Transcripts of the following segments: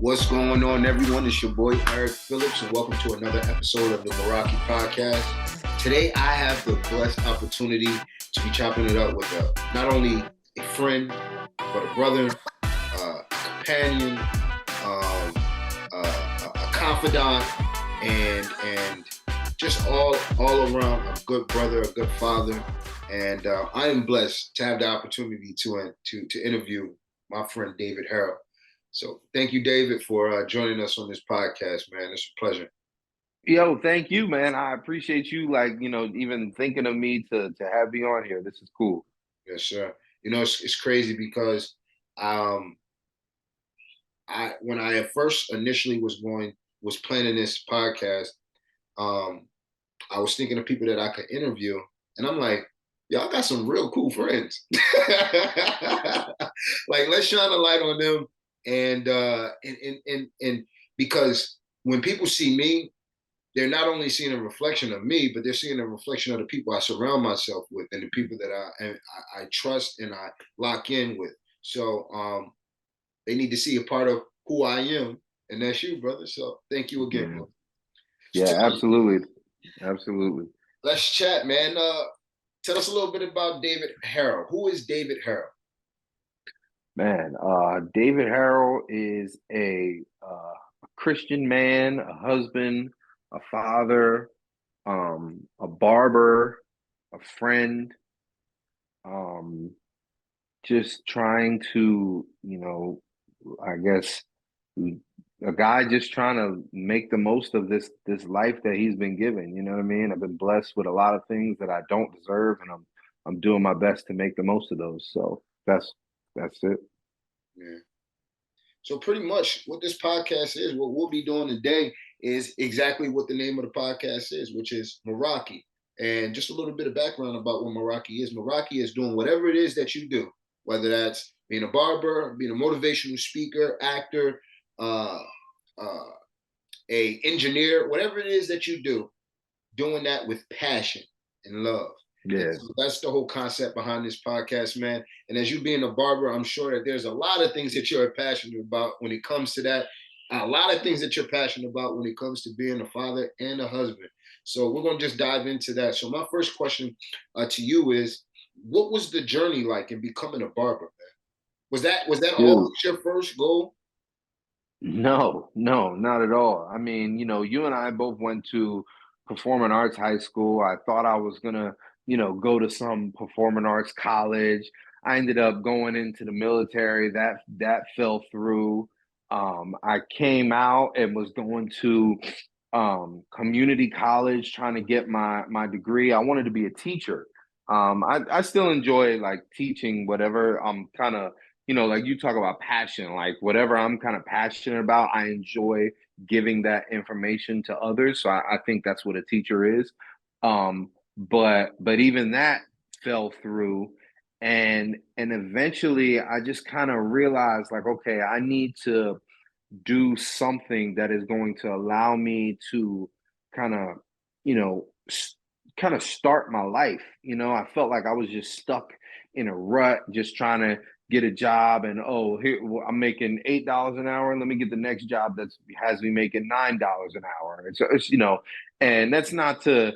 What's going on, everyone? It's your boy Eric Phillips, and welcome to another episode of the Meraki podcast. Today, I have the blessed opportunity to be chopping it up with not only a friend, but a brother, a companion, a confidant, and just all around a good brother, a good father. And I am blessed to have the opportunity to interview my friend David Harrell. So thank you, David, for joining us on this podcast, man. It's a pleasure. Yo, thank you, man. I appreciate you, even thinking of me to have me on here. This is cool. Yes, sir. You know, it's crazy because um, when I first initially was planning this podcast, um, I was thinking of people that I could interview, and I'm like, y'all got some real cool friends. Like, let's shine a light on them, and because when people see me, they're not only seeing a reflection of me, but they're seeing a reflection of the people I surround myself with and the people that I trust and I lock in with. So they need to see a part of who I am, and that's you, brother. So thank you again, bro. Yeah, absolutely. Absolutely. Let's chat, man. Tell us a little bit about David Harrell. Who is David Harrell? Man, David Harrell is a Christian man, a husband, a father, a barber, a friend, just trying to, I guess a guy just trying to make the most of this life that he's been given. You know what I mean? I've been blessed with a lot of things that I don't deserve, and I'm doing my best to make the most of those. So that's it. Yeah. So pretty much what this podcast is, what we'll be doing today is exactly what the name of the podcast is, which is Meraki. And just a little bit of background about what Meraki is. Meraki is doing whatever it is that you do, whether that's being a barber, being a motivational speaker, actor, uh, uh, a engineer, whatever it is that you do, doing that with passion and love. Yeah. So that's the whole concept behind this podcast, man. And as you being a barber, I'm sure that there's a lot of things that you're passionate about when it comes to that. A lot of things that you're passionate about when it comes to being a father and a husband. So we're going to just dive into that. So my first question to you is, what was the journey like in becoming a barber, man? Was that Dude. always your first goal? No, not at all. I mean, you and I both went to performing arts high school. I thought I was gonna, go to some performing arts college. I ended up going into the military. That fell through. I came out and was going to community college trying to get my degree. I wanted to be a teacher. I still enjoy like teaching whatever I'm kind of, like you talk about passion, like whatever I'm kind of passionate about, I enjoy giving that information to others. So I think that's what a teacher is. But even that fell through. And eventually I just kind of realized like, okay, I need to do something that is going to allow me to kind of, you know, kind of start my life. I felt like I was just stuck in a rut, just trying to get a job. And oh, here I'm making $8 an hour. Let me get the next job that has me making $9 an hour. It's and that's not to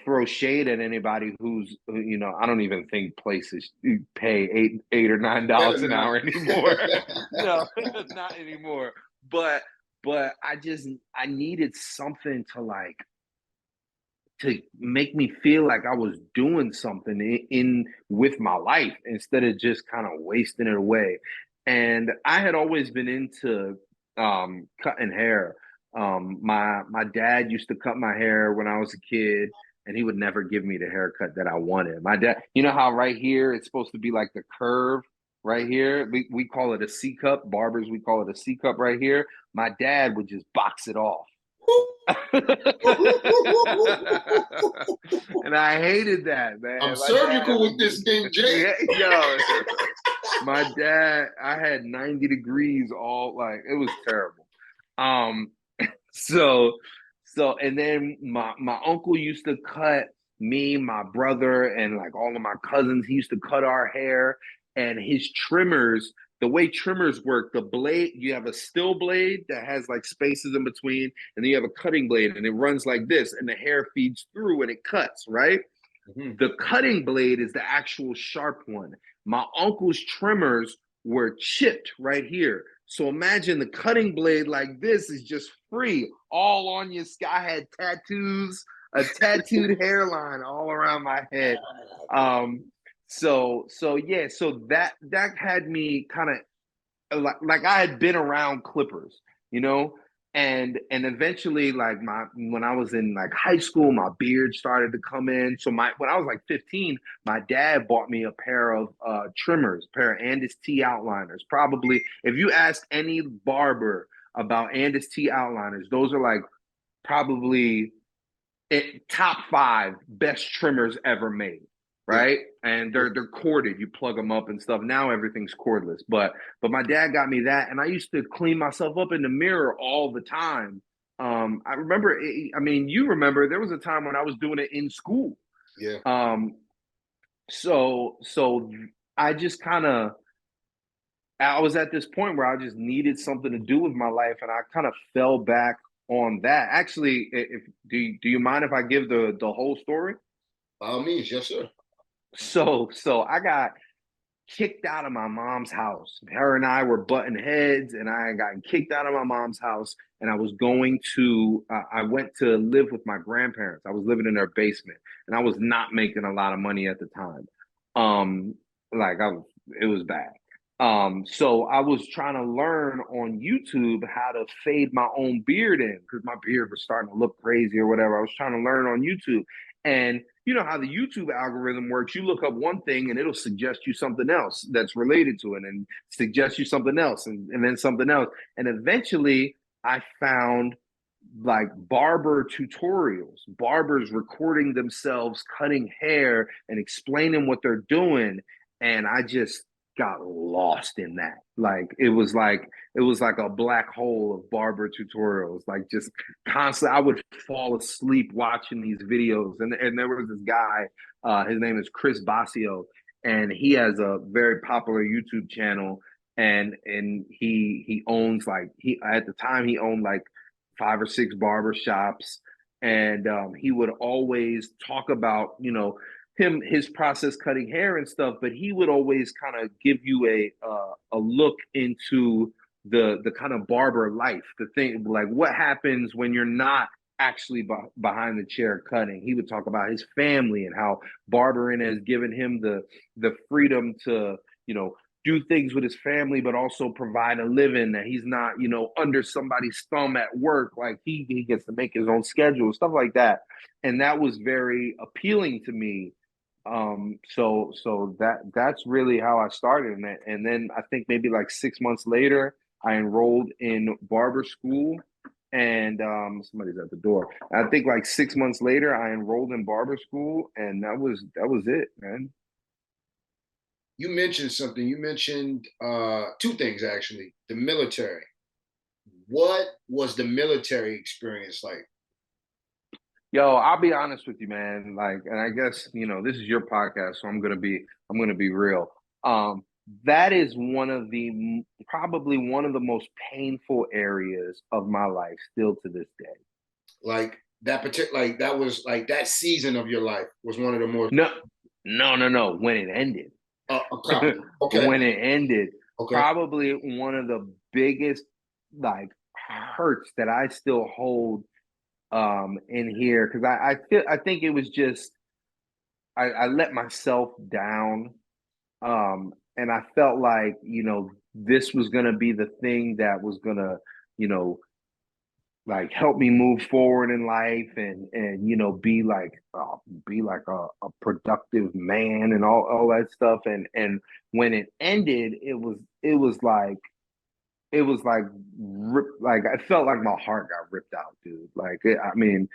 throw shade at anybody who's I don't even think places pay eight or $9 an hour anymore. No, not anymore. But I needed something to make me feel like I was doing something in with my life instead of just kind of wasting it away. And I had always been into cutting hair. My dad used to cut my hair when I was a kid, and he would never give me the haircut that I wanted. My dad, you know how right here it's supposed to be like the curve right here. We call it a C cup. Barbers, we call it a C cup right here. My dad would just box it off. And I hated that, man. I'm surgical with this thing, Jay. Yo, my dad, I had 90 degrees all like it was terrible. So and then my uncle used to cut me, my brother, and like all of my cousins. He used to cut our hair, and his trimmers the way trimmers work, the blade, you have a still blade that has like spaces in between, and then you have a cutting blade and it runs like this, and the hair feeds through and it cuts, right? Mm-hmm. The cutting blade is the actual sharp one. My uncle's trimmers were chipped right here. So imagine the cutting blade like this is just free, all on your skin. I had tattoos, a tattooed hairline all around my head. Um, so yeah, so that had me kind of like I had been around clippers, you know, and eventually like my when I was in like high school, my beard started to come in. So my when I was like 15, my dad bought me a pair of trimmers, a pair of Andis T outliners. Probably if you ask any barber about Andis T outliners, those are like probably top five best trimmers ever made, Yeah. right? And Yeah. they're corded. You plug them up and stuff. Now everything's cordless. But my dad got me that, and I used to clean myself up in the mirror all the time. I remember. I mean, you remember there was a time when I was doing it in school. Yeah. Um, so I just kind of I was at this point where I just needed something to do with my life, and I kind of fell back on that. Actually, if do you mind if I give the whole story? By all means, yes, sir. So I got kicked out of my mom's house. Her and I were butting heads, and I got kicked out of my mom's house. And I was going to, I went to live with my grandparents. I was living in their basement, and I was not making a lot of money at the time. Um, like I was, it was bad. So I was trying to learn on YouTube how to fade my own beard in because my beard was starting to look crazy or whatever. I was trying to learn on YouTube. And you know how the YouTube algorithm works. You look up one thing and it'll suggest you something else that's related to it and suggest you something else and then something else. And eventually I found like barber tutorials, barbers recording themselves cutting hair and explaining what they're doing. And I just got lost in that. It was like a black hole of barber tutorials. Like just constantly I would fall asleep watching these videos. And there was this guy, his name is Chris Basio, and he has a very popular YouTube channel. And he owns like he at the time he owned like 5 or 6 barber shops, and he would always talk about his process cutting hair and stuff, but he would always kind of give you a look into the kind of barber life, the thing like what happens when you're not actually behind the chair cutting. He would talk about his family and how barbering has given him the freedom to do things with his family, but also provide a living, that he's not, under somebody's thumb at work. Like he gets to make his own schedule, stuff like that. And that was very appealing to me. So that's really how I started. And then I think maybe like 6 months later, I enrolled in barber school. And somebody's at the door. I think like 6 months later, I enrolled in barber school, and that was it, man. You mentioned something. You mentioned two things actually. The military. What was the military experience like? Yo, I'll be honest with you, man. Like, and I guess this is your podcast, so I'm gonna be real. Um, that is probably one of the most painful areas of my life still to this day. Like that particular, like that was like that season of your life was one of the more. No, no. When it ended, Okay, okay, when it ended, okay. probably one of the biggest like hurts that I still hold in here, because I think it was just I let myself down, and I felt like this was gonna be the thing that was gonna you know like help me move forward in life, and be like a productive man and all that stuff. And when it ended, it was like like I felt like my heart got ripped out, dude. I mean,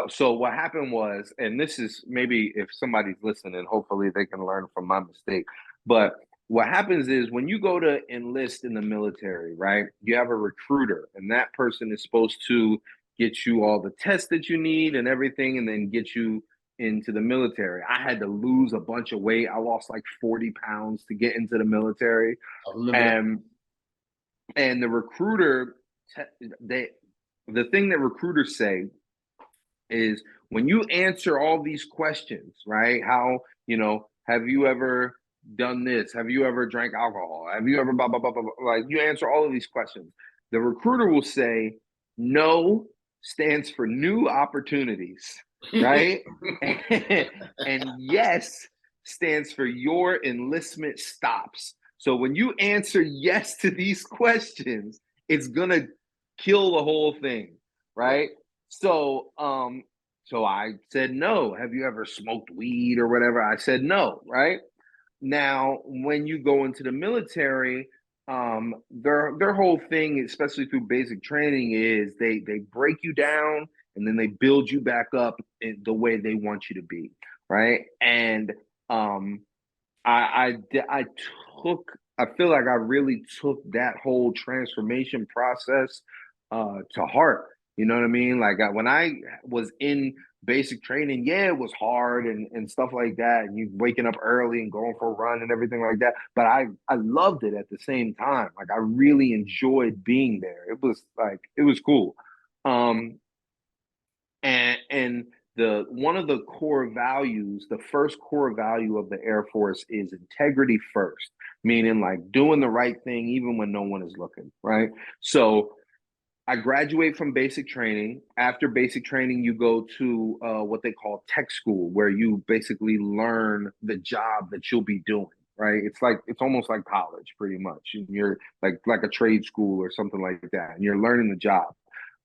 so what happened was, and this is maybe if somebody's listening, hopefully they can learn from my mistake. But what happens is when you go to enlist in the military, right? You have a recruiter, and that person is supposed to get you all the tests that you need and everything, and then get you into the military. I had to lose a bunch of weight. I lost like 40 pounds to get into the military. I remember that. And the recruiter, they the thing that recruiters say is when you answer all these questions, right? How, have you ever done this? Have you ever drank alcohol? Have you ever blah, blah, blah, blah, blah? Like you answer all of these questions. The recruiter will say, no stands for new opportunities, right? And yes stands for your enlistment stops. So when you answer yes to these questions, it's going to kill the whole thing, right? So, so I said no. Have you ever smoked weed or whatever? I said no, right? Now, when you go into the military, their whole thing, especially through basic training, is they break you down and then they build you back up in the way they want you to be, right? And um, I took I feel like I really took that whole transformation process to heart. You know what I mean? Like when I was in basic training, yeah, it was hard and stuff like that. And you waking up early and going for a run and everything like that. But I loved it at the same time. Like I really enjoyed being there. It was cool. Um, and the one of the core values, the first core value of the Air Force is integrity first, meaning like doing the right thing even when no one is looking, right? So I graduate from basic training. After basic training, you go to what they call tech school, where you basically learn the job that you'll be doing. Right? It's almost like college, pretty much. And you're like a trade school or something like that, and you're learning the job.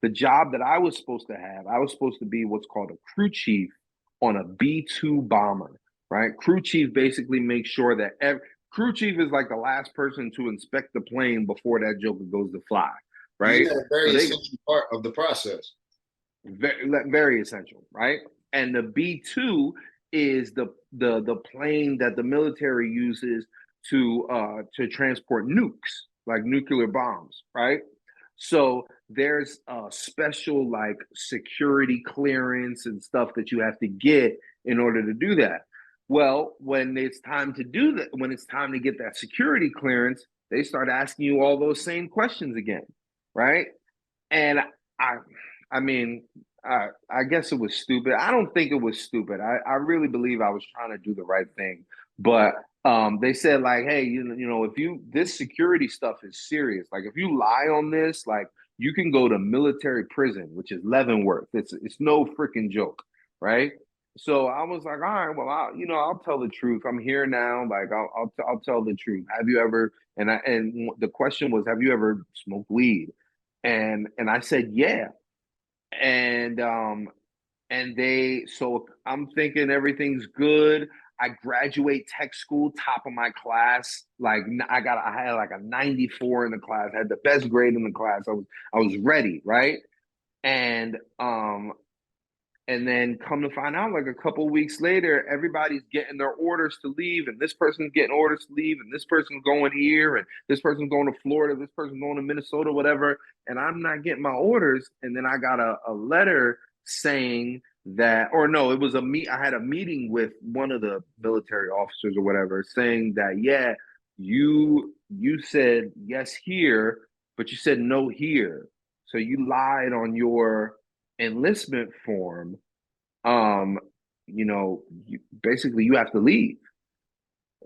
The job that I was supposed to have, I was supposed to be what's called a crew chief on a B-2 bomber. Right? Crew chief basically makes sure that crew chief is like the last person to inspect the plane before that joker goes to fly, right? Yeah, a So very they essential part of the process. very essential, right? And the B-2 is the plane that the military uses to transport nukes, like nuclear bombs, right? So there's a special like security clearance and stuff that you have to get in order to do that. Well, when it's time to do that, when it's time to get that security clearance, they start asking you all those same questions again, right? And I, I mean, I guess it was stupid. I don't think it was stupid. I really believe I was trying to do the right thing. But they said like, hey, if this security stuff is serious. Like, if you lie on this, like, you can go to military prison, which is Leavenworth. It's no freaking joke, right? So I was like, all right, well, I'll tell the truth. I'm here now. Like, I'll tell the truth. Have you ever? And the question was, have you ever smoked weed? And I said, yeah. And so I'm thinking everything's good. I graduate tech school, top of my class. Like I had like a 94 in the class, I had the best grade in the class. I was ready, right? And and then come to find out, like a couple weeks later, everybody's getting their orders to leave, and this person's getting orders to leave, and this person's going here, and this person's going to Florida, this person's going to Minnesota, whatever. And I'm not getting my orders. And then I got a letter saying that, or no, it was I had a meeting with one of the military officers or whatever, saying that, yeah, you said yes here, but you said no here. So you lied on your enlistment form. um basically you have to leave.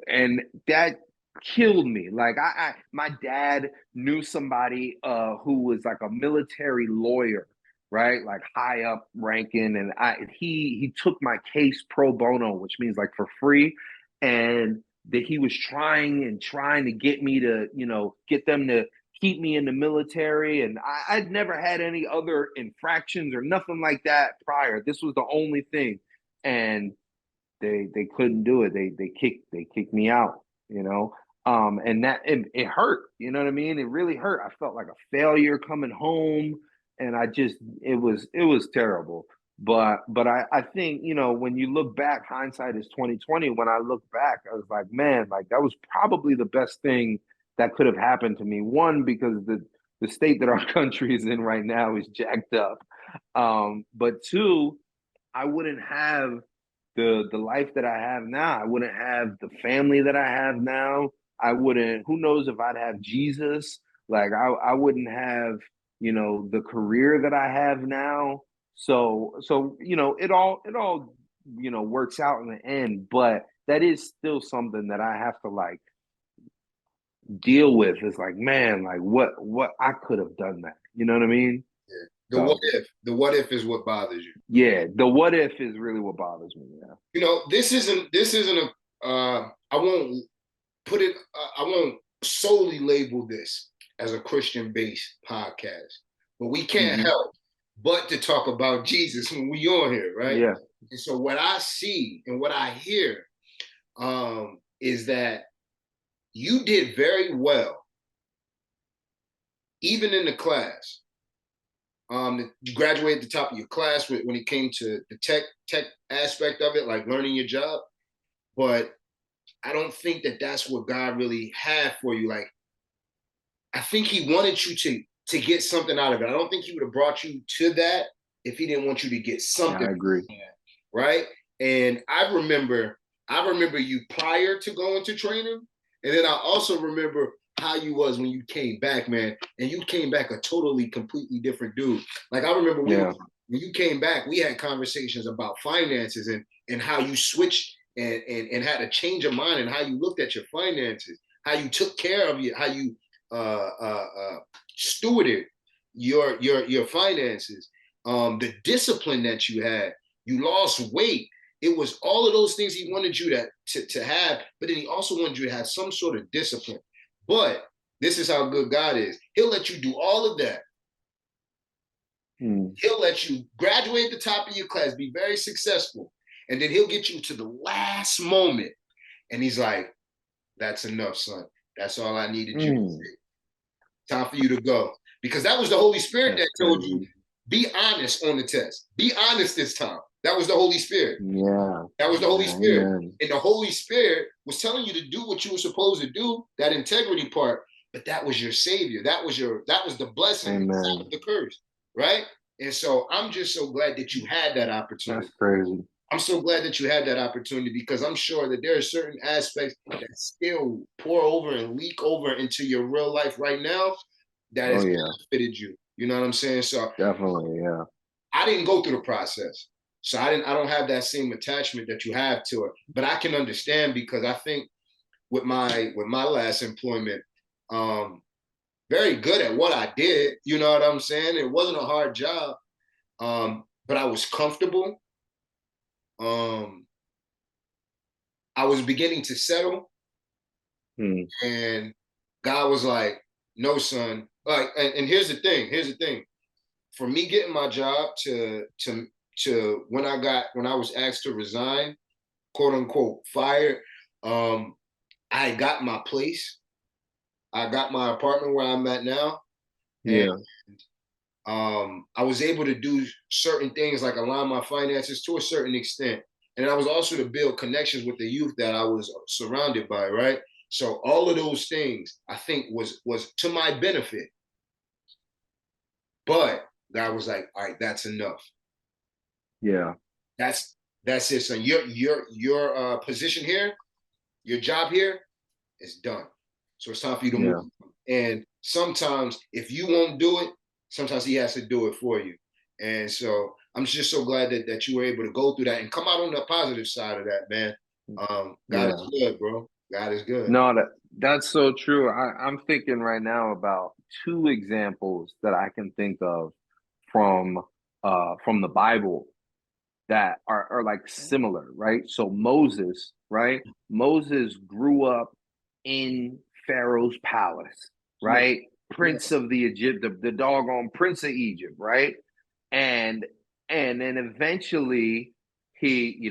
And that killed me. Like my dad knew somebody who was like a military lawyer, right? Like high up ranking, and he took my case pro bono, which means like for free. And that he was trying to get me to, get them to keep me in the military. And I'd never had any other infractions or nothing like that prior. This was the only thing. And they couldn't do it. They kicked me out, you know. And that it hurt, you know what I mean? It really hurt. I felt like a failure coming home, and it was terrible. But I think, when you look back, hindsight is 2020. When I look back, I was like, man, like that was probably the best thing that could have happened to me. One, because the state that our country is in right now is jacked up. But two, I wouldn't have the life that I have now. I wouldn't have the family that I have now. I wouldn't. Who knows if I'd have Jesus? Like I wouldn't have the career that I have now. So it all works out in the end. But that is still something that I have to like deal with. It's like, man, like what I could have done that. You know what I mean? Yeah. So The what if is what bothers you. yeah, the what if is really what bothers me. Yeah. This isn't a I won't put it I won't solely label this as a Christian based podcast, but we can't Hmm. help but to talk about Jesus when we on here, right? Yeah. And so what I see and what I hear is that you did very well, even in the class. You graduated at the top of your class when it came to the tech aspect of it, like learning your job. But I don't think that that's what God really had for you. Like, I think He wanted you to get something out of it. I don't think He would have brought you to that if He didn't want you to get Yeah, something, I agree. right? And I remember you prior to going to training, and then I also remember how you was when you came back, man. And you came back a totally, completely different dude. Like I remember Yeah. when you came back, we had conversations about finances and how you switched and had a change of mind and how you looked at your finances, how you took care of you, how you stewarded your finances, the discipline that you had. You lost weight. It was all of those things He wanted you to have, but then He also wanted you to have some sort of discipline. But this is how good God is. He'll let you do all of that. Mm. He'll let you graduate at the top of your class, be very successful, and then He'll get you to the last moment, and He's like, "That's enough, son. That's all I needed you to Mm. say. Time for you to go." Because that was the Holy Spirit That's that told you, crazy. be honest on the test. Be honest this time. That was the Holy Spirit. Yeah. That was the Holy Yeah. Spirit. Amen. And the Holy Spirit was telling you to do what you were supposed to do, that integrity part, but that was your savior. That was the blessing, Amen. the curse, right? And so I'm just so glad that you had that That's opportunity. crazy. I'm so glad that you had that opportunity because I'm sure that there are certain aspects that still pour over and leak over into your real life right now that Oh has yeah. benefited you. You know what I'm saying? So Definitely. Yeah. I didn't go through the process. So I don't have that same attachment that you have to it. But I can understand because I think with my last employment, um, very good at what I did. You know what I'm saying? It wasn't a hard job. But I was comfortable. Um, I was beginning to settle, Mm. and God was like, "No, son." Like, and here's the thing. Here's the thing. For me getting my job to when I was asked to resign, quote unquote, fired, um, I got my place. I got my apartment where I'm at now, and Yeah. I was able to do certain things like align my finances to a certain extent. And I was also to build connections with the youth that I was surrounded by, right? So all of those things I think was to my benefit. But God was like, all right, that's enough. Yeah. That's that's it, son. Your position here, your job here is done. So it's time for you to move. Yeah. And sometimes if you won't do it, sometimes He has to do it for you. And so I'm just so glad that you were able to go through that and come out on the positive side of that, man. God Yeah. is good, bro. God is good. No, that's so true. I'm thinking right now about two examples that I can think of from from the Bible that are like similar, right? So Moses, right? Moses grew up in Pharaoh's palace, Yeah, right? yeah, Prince of the Egypt, the doggone Prince of Egypt, right? And and then eventually he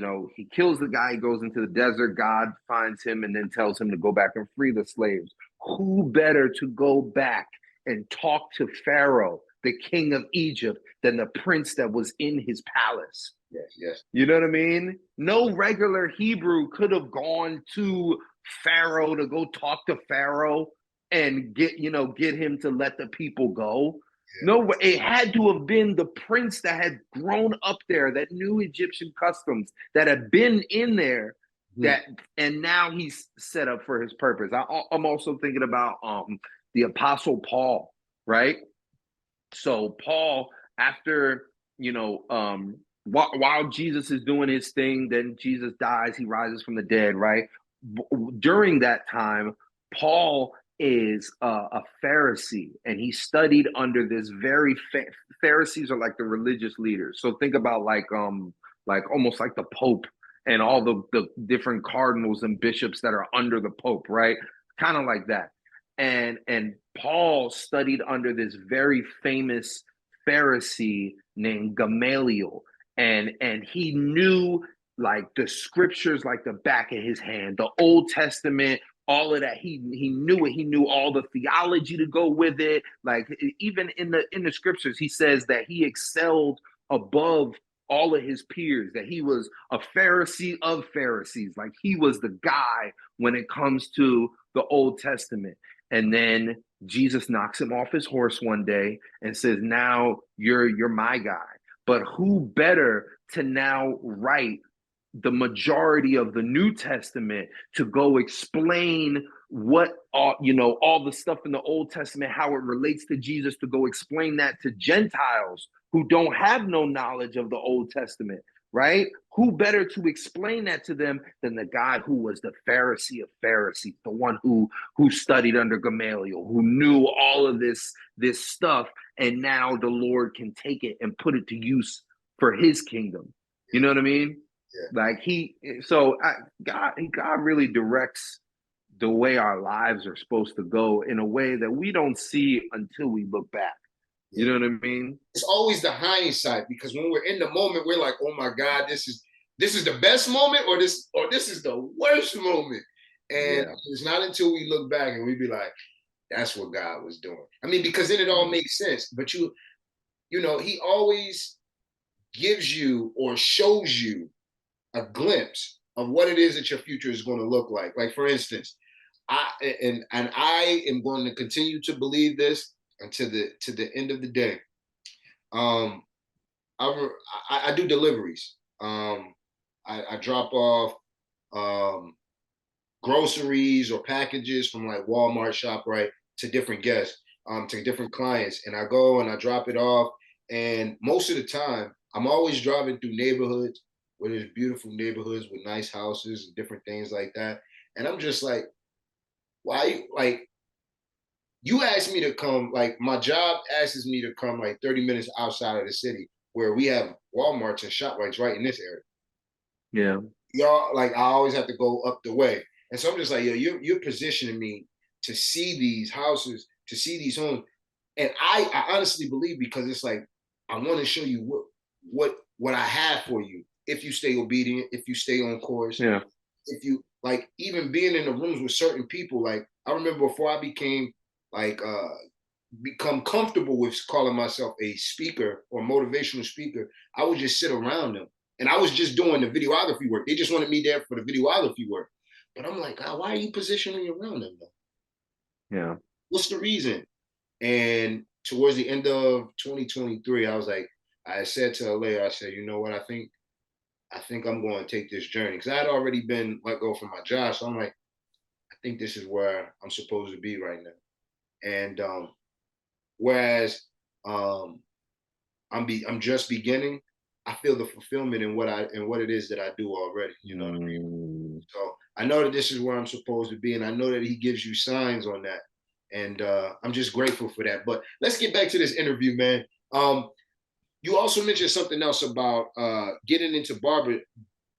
kills the guy, he goes into the desert, God finds him and then tells him to go back and free the slaves. Who better to go back and talk to Pharaoh, the king of Egypt, than the prince that was in his palace? yes, yes. You know what I mean? No regular Hebrew could have gone to Pharaoh to go talk to Pharaoh and get him to let the people go. No, it had to have been the prince that had grown up there, that knew Egyptian customs, that had been in there, Yeah. that, and now he's set up for his purpose. I'm also thinking about the Apostle Paul, right? So Paul, after while Jesus is doing his thing, then Jesus dies, he rises from the dead, right? During that time, Paul is a Pharisee, and he studied under this very Pharisees are like the religious leaders. So think about like almost like the Pope and all the different cardinals and bishops that are under the Pope, right? Kind of like that. And Paul studied under this very famous Pharisee named Gamaliel, and he knew like the scriptures like the back of his hand, the Old Testament, all of that. He knew it. He knew all the theology to go with it. Like even in the scriptures, he says that he excelled above all of his peers, that he was a Pharisee of Pharisees. Like he was the guy when it comes to the Old Testament. And then Jesus knocks him off his horse one day and says, "Now you're my guy." But who better to now write the majority of the New Testament to go explain what all the stuff in the Old Testament, how it relates to Jesus, to go explain that to Gentiles who don't have no knowledge of the Old Testament, right? Who better to explain that to them than the guy who was the Pharisee of Pharisees, the one who studied under Gamaliel, who knew all of this stuff, and now the Lord can take it and put it to use for his kingdom. You know what I mean? Yeah. Like God really directs the way our lives are supposed to go in a way that we don't see until we look back. You Yeah. know what I mean? It's always the hindsight, because when we're in the moment, we're like, "Oh my God, this is the best moment, or this is the worst moment." And Yeah. it's not until we look back and we be like, "That's what God was doing." I mean, because then it all makes sense. But he always gives you or shows you a glimpse of what it is that your future is going to look like. Like for instance, I am going to continue to believe this until the end of the day. Um, I do deliveries. I drop off um, groceries or packages from like Walmart, ShopRite to different guests, to different clients, and I go and I drop it off. And most of the time, I'm always driving through neighborhoods where there's beautiful neighborhoods with nice houses and different things like that. And I'm just like, why? Like, you asked me to come, like my job asks me to come like 30 minutes outside of the city where we have Walmarts and ShopRites right in this area. Yeah. Y'all, like I always have to go up the way. And so I'm just like, yo, you're positioning me to see these houses, to see these homes. And I honestly believe, because it's like, I want to show you what I have for you if you stay obedient, if you stay on course, Yeah. if you like, even being in the rooms with certain people. Like I remember before I became like become comfortable with calling myself a speaker or motivational speaker, I would just sit around them. And I was just doing the videography work. They just wanted me there for the videography work. But I'm like, God, why are you positioning around them though? Yeah. What's the reason? And towards the end of 2023, I was like, I said to LA, I said, you know what? I think I'm going to take this journey, because I had already been let go from my job. So I'm like, I think this is where I'm supposed to be right now. And whereas um, I'm just beginning, I feel the fulfillment in what it is that I do already. You know what I mean? Mm. So I know that this is where I'm supposed to be, and I know that He gives you signs on that, and I'm just grateful for that. But let's get back to this interview, man. You also mentioned something else about getting into barber,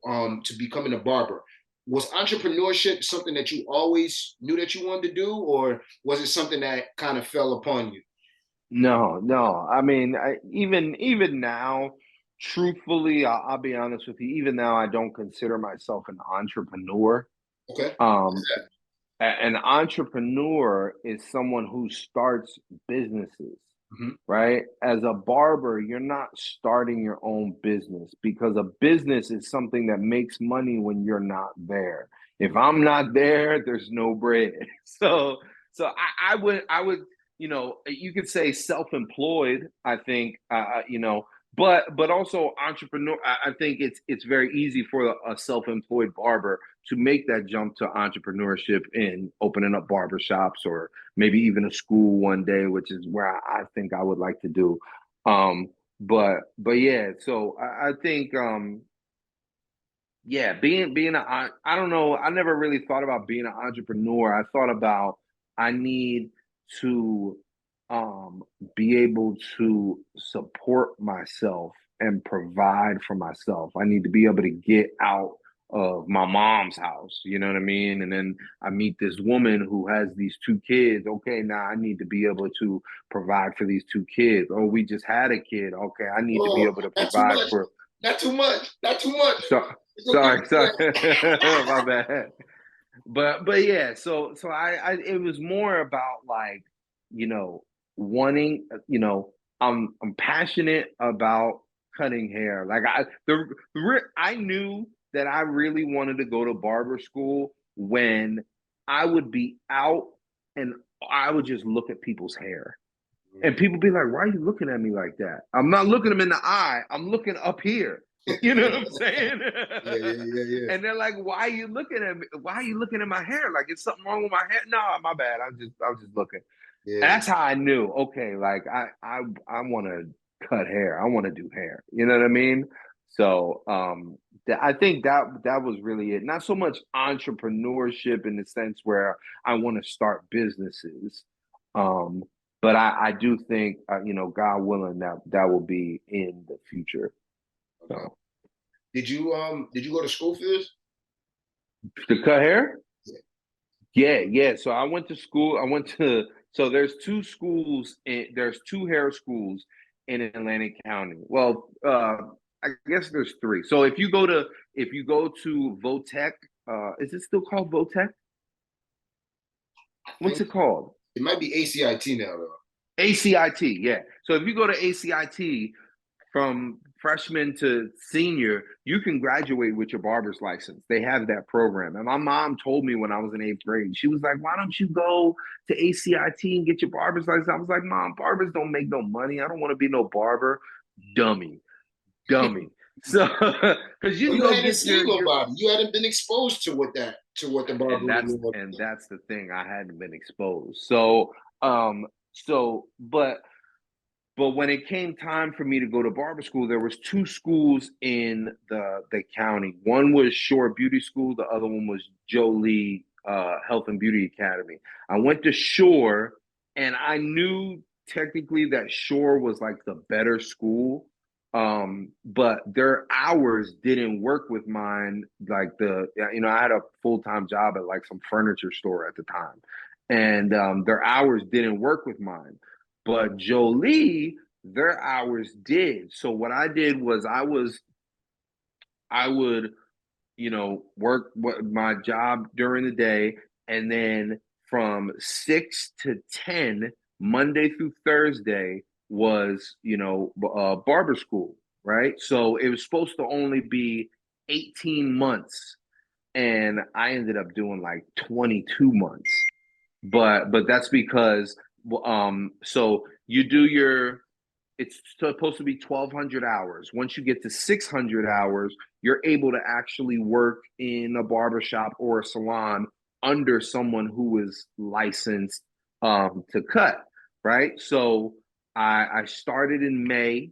to becoming a barber. Was entrepreneurship something that you always knew that you wanted to do, or was it something that kind of fell upon you? No, no. I mean, even now, truthfully, I'll be honest with you. Even now, I don't consider myself an entrepreneur. Okay. Um, an entrepreneur is someone who starts businesses, Mm-hmm. right? As a barber, you're not starting your own business, because a business is something that makes money when you're not there. If I'm not there, there's no bread. So I would you could say self-employed. I think, but also entrepreneur. I think it's very easy for a self-employed barber to make that jump to entrepreneurship in opening up barber shops or maybe even a school one day, which is where I think I would like to do. But yeah, so I think yeah, being I don't know, I never really thought about being an entrepreneur. I thought about I need to um be able to support myself and provide for myself. I need to be able to get out of my mom's house, you know what I mean? And then I meet this woman who has these two kids. Okay, now I need to be able to provide for these two kids. Oh, we just had a kid. Okay, I need to be Oh, able to not too provide much. for Not too much. Not too much. so It's okay. sorry, my bad. But yeah, so I it was more about like, you know, wanting, I'm passionate about cutting hair. Like I knew that I really wanted to go to barber school when I would be out and I would just look at people's hair. And people be like, why are you looking at me like that? I'm not looking them in the eye. I'm looking up here. You know what I'm saying? Yeah, yeah, yeah, yeah. And they're like, why are you looking at me? Why are you looking at my hair? Like, is something wrong with my hair? No, my bad. I was just looking. And Yeah. that's how I knew, okay, like I want to cut hair. I want to do hair. You know what I mean? So I think that was really it. Not so much entrepreneurship in the sense where I want to start businesses. Um, but I do think, God willing, that will be in the future. Okay. So Did you go to school for this? to cut hair, Yeah. yeah. So I went to school. So there's two hair schools in Atlantic County. Well, I guess there's three. So if you go to Votech, is it still called Votech? I What's think it called? it might be ACIT now though. ACIT, yeah. So if you go to ACIT, from freshman to senior, you can graduate with your barber's license. They have that program. And my mom told me when I was in eighth grade, she was like, why don't you go to ACIT and get your barber's license? I was like, Mom, barbers don't make no money. I don't want to be no barber. Dummy, dummy. So, because you Well, can you go hadn't get seen your, nobody. You hadn't been exposed to what the and barber that's was. and that's the thing. I hadn't been exposed. So, but when it came time for me to go to barber school, there was two schools in the county. One was Shore Beauty School. The other one was Jolie Health and Beauty Academy. I went to Shore, and I knew technically that Shore was like the better school, but their hours didn't work with mine. Like I had a full-time job at like some furniture store at the time, and their hours didn't work with mine. But Jolie, their hours did. So what I did was I would, work my job during the day, and then from 6 to 10, Monday through Thursday was, barber school, right? So it was supposed to only be 18 months, and I ended up doing like 22 months. But that's because so you do your it's supposed to be 1,200 hours. Once you get to 600 hours, you're able to actually work in a barbershop or a salon under someone who is licensed to cut, right? So I started in May.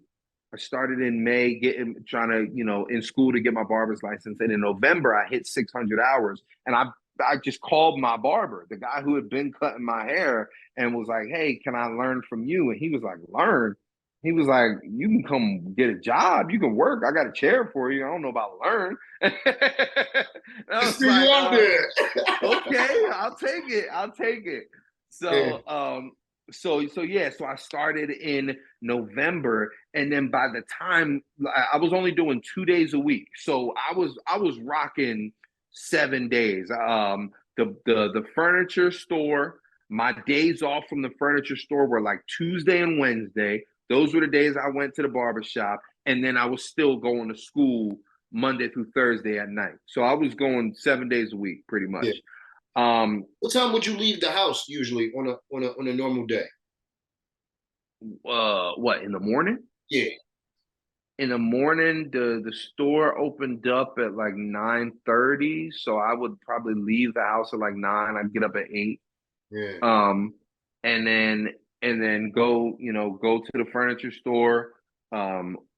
I started in May, trying to, in school to get my barber's license. And in November, I hit 600 hours. And I just called my barber, the guy who had been cutting my hair, and was like, hey, can I learn from you? And he was like, learn? He was like, you can come get a job. You can work. I got a chair for you. I don't know about learn. And I was See you like, out there. okay, I'll take it. I'll take it. Yeah. So yeah, so I started in November, and then by the time I was only doing 2 days a week, so I was rocking 7 days. The furniture store. My days off from the furniture store were like Tuesday and Wednesday. Those were the days I went to the barber shop, and then I was still going to school Monday through Thursday at night. So I was going 7 days a week, pretty Yeah. much. Um, What time would you leave the house usually on a normal day? What, in the morning? Yeah, In the morning, the store opened up at like 9:30, so I would probably leave the house at like 9. I'd get up at 8. yeah. Um, and then go, go to the furniture store,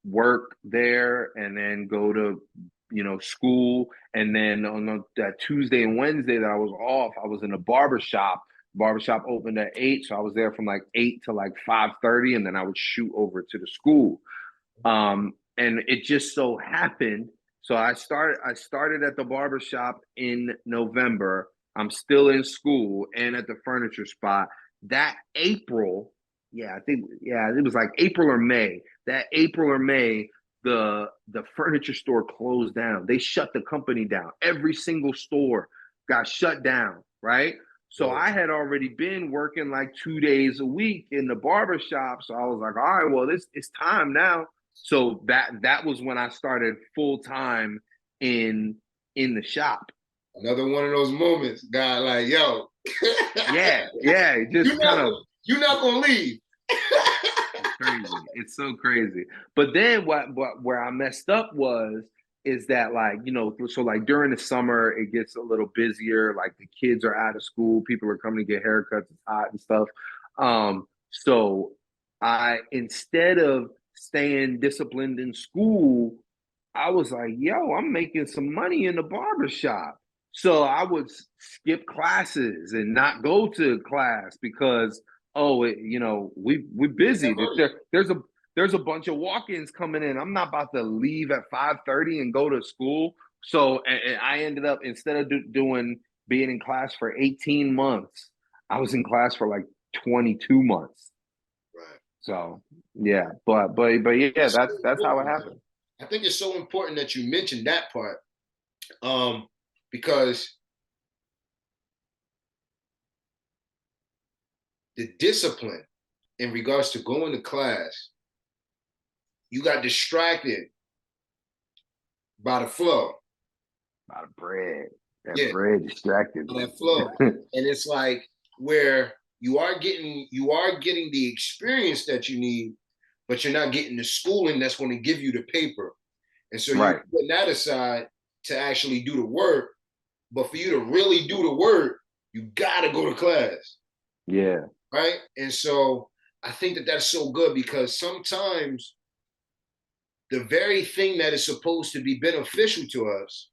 work there, and then go to, school. And then on that Tuesday and Wednesday that I was off, I was in a barber shop. Barbershop opened at 8, so I was there from like 8 to like 5:30, and then I would shoot over to the school. And it just so happened. So I started at the barber shop in November. I'm still in school and at the furniture spot. That April, yeah, I think, yeah, it was like April or May. That April or May, the furniture store closed down. They shut the company down. Every single store got shut down, right? So Right. I had already been working like 2 days a week in the barber shop. So I was like, all right, well, this it's time now. So that was when I started full time in in the shop. Another one of those moments, God, like, yo, Yeah, yeah, you're just kind not of you're not gonna leave. crazy. It's so crazy. But then what where I messed up was is that, like, so like during the summer it gets a little busier, like the kids are out of school, people are coming to get haircuts, it's hot and stuff. So I, instead of staying disciplined in school, I was like, yo, I'm making some money in the barber shop. So I would skip classes and not go to class because, oh, we busy. There's a bunch of walk-ins coming in. I'm not about to leave at 5:30 and go to school. So, and I ended up, instead of doing being in class for 18 months, I was in class for like 22 months. Right. So yeah, but yeah, It's so that's how it important, man. happened. I think it's so important that you mentioned that part, um, because the discipline in regards to going to class, you got distracted by the flow. Out of bread. That Yeah, bread distracted by me. that flow, and it's like where you are getting the experience that you need, but you're not getting the schooling that's going to give you the paper. And so you Right. put that aside to actually do the work. But for you to really do the work, you got to go to class, Yeah. right? And so I think that that's so good because sometimes the very thing that is supposed to be beneficial to us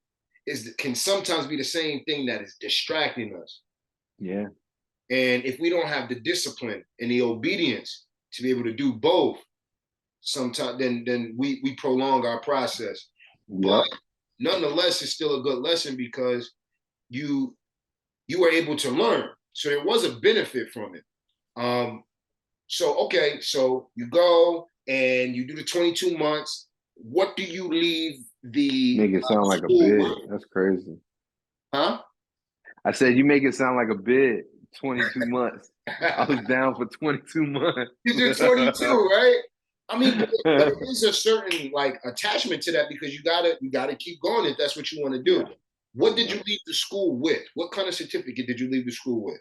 can sometimes be the same thing that is distracting us. Yeah. And if we don't have the discipline and the obedience to be able to do both, sometimes then we prolong our process. But Yep. nonetheless, it's still a good lesson because you you were able to learn. So there was a benefit from it. Um, so okay, so you go and you do the 22 months. What do you leave the Make it sound like a school bid. with? That's crazy. Huh? I said you make it sound like a bid. 22 months. I was down for 22 months. You did 22, right? I mean, but it is a certain like attachment to that because you gotta keep going if that's what you want to do. Yeah. What did Yeah. you leave the school with? What kind of certificate did you leave the school with?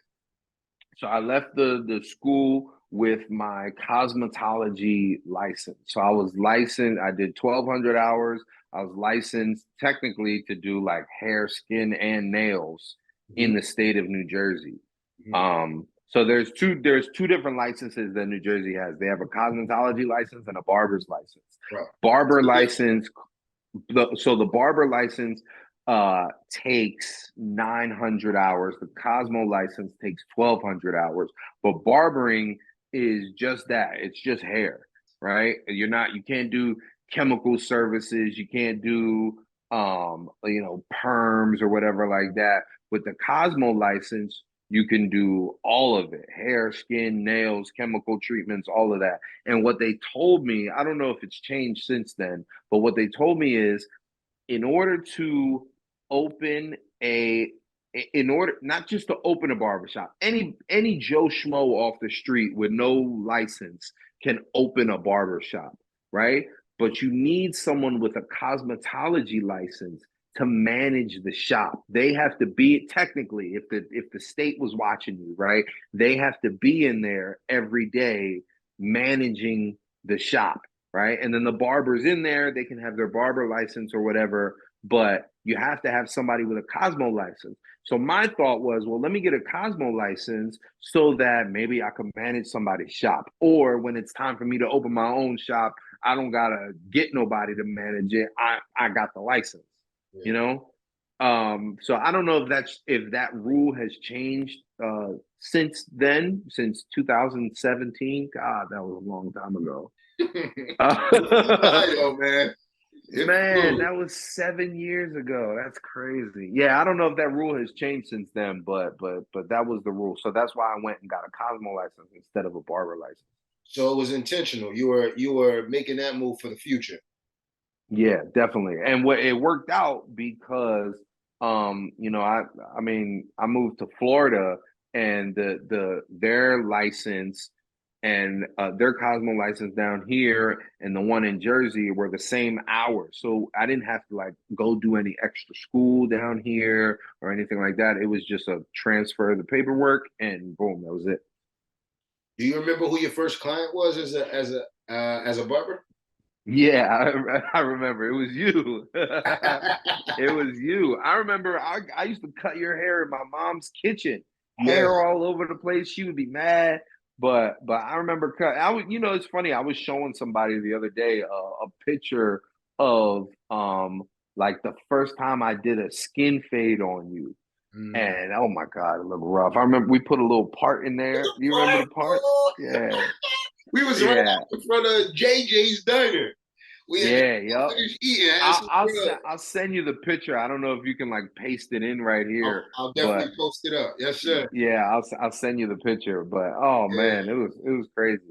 So I left the school with my cosmetology license. So I was licensed. I did 1,200 hours. I was licensed technically to do like hair, skin, and nails in Mm-hmm. the state of New Jersey. Mm-hmm. So there's two different licenses that New Jersey has. They have a cosmetology license and a barber's license. Right. Barber license the barber license takes 900 hours. The Cosmo license takes 1,200 hours. But barbering is just that. It's just hair, right? You can't do chemical services. You can't do perms or whatever like that. With the Cosmo license, you can do all of it: hair, skin, nails, chemical treatments, all of that. And what they told me, I don't know if it's changed since then, but what they told me is, in order to open a in order not just to open a barbershop, any Joe Schmo off the street with no license can open a barbershop, right? But you need someone with a cosmetology license to manage the shop. They have to be, technically, if the state was watching you, right? They have to be in there every day managing the shop, right? And then the barber's in there, they can have their barber license or whatever, but you have to have somebody with a Cosmo license. So my thought was, well, let me get a Cosmo license so that maybe I can manage somebody's shop. Or when it's time for me to open my own shop, I don't gotta get nobody to manage it. I got the license, you Yeah. know? So I don't know if that rule has changed since then, since 2017. God, that was a long time ago. I know, man. It Man, flew. that was 7 years ago. That's crazy. Yeah, I don't know if that rule has changed since then, but that was the rule. So that's why I went and got a Cosmo license instead of a barber license. So it was intentional. You were making that move for the future. Yeah, definitely. And what it worked out because I mean, I moved to Florida and their license and their Cosmo license down here and the one in Jersey were the same hours. So I didn't have to like go do any extra school down here or anything like that. It was just a transfer of the paperwork and boom, that was it. Do you remember who your first client was as a barber? Yeah, I remember. It was you. It was you. I remember I used to cut your hair in my mom's kitchen, Yes. hair all over the place. She would be mad, but I remember cut. I was, it's funny. I was showing somebody the other day a picture of like the first time I did a skin fade on you, Mm. and oh my God, it looked rough. I remember we put a little part in there. Do you remember the part? Yeah, We was right yeah, out in front of JJ's diner. We had yeah, yep. finished eating. I had some grub. I'll send you the picture. I don't know if you can like paste it in right I'll, here, I'll but definitely post it up. Yes, sir. yeah, I'll send you the picture. But oh man, Yeah. it was crazy.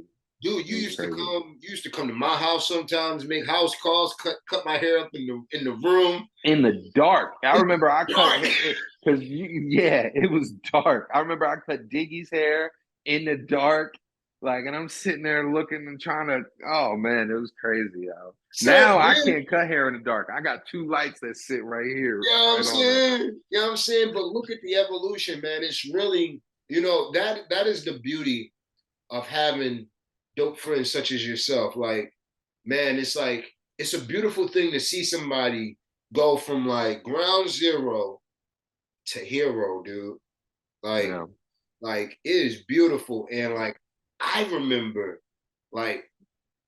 Dude, It you was used to crazy. come. You used to come to my house sometimes, make house calls, cut my hair up in the room. In the dark, I In remember I the cut dark. it because yeah, it was dark. I remember I cut Diggy's hair in the dark, like, and I'm sitting there looking and trying to. Oh man, it was crazy. Yo. Sir, Now I then, can't cut hair in the dark. I got two lights that sit right here, you know what I'm right on it. saying? You know what I'm saying? But look at the evolution, man. It's really, that is the beauty of having dope friends such as yourself. Man, it's like it's a beautiful thing to see somebody go from like ground zero to hero, dude. Like, Yeah, like it is beautiful. And like I remember, like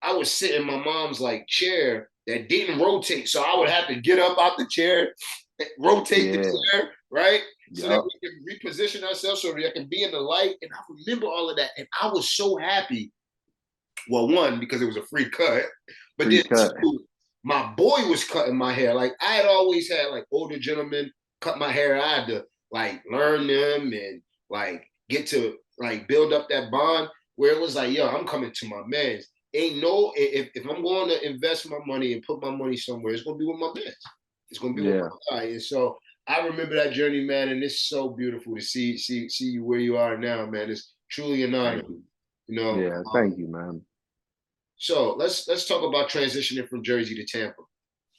I was sitting in my mom's like chair that didn't rotate, so I would have to get up out the chair, rotate the yeah, chair, right, so that yep, we can reposition ourselves so that I can be in the light. And I remember all of that, and I was so happy. Well, one, because it was a free cut, but then pre-cut. two, my boy was cutting my hair. Like I had always had like older gentlemen cut my hair. I had to like learn them and like get to like build up that bond where it was like, yo, I'm coming to my man's. Ain't no if I'm going to invest my money and put my money somewhere, it's gonna be with my man's. It's gonna be with Yeah, my guy. And so I remember that journey, man, and it's so beautiful to see you where you are now, man. It's truly an honor, thank you. you know. Yeah, thank you, man. So let's talk about transitioning from Jersey to Tampa.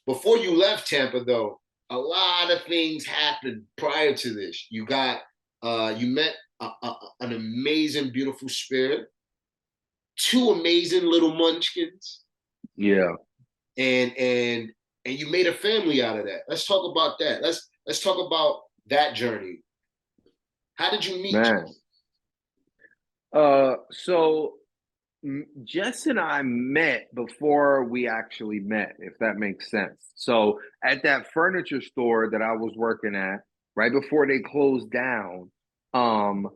Before you left Tampa, though, a lot of things happened prior to this. You met an amazing, beautiful spirit, two amazing little munchkins, Yeah, and you made a family out of that. Let's talk about that. Let's talk about that journey. How did you meet? man. So Jess and I met before we actually met, if that makes sense. So at that furniture store that I was working at, right before they closed down, um,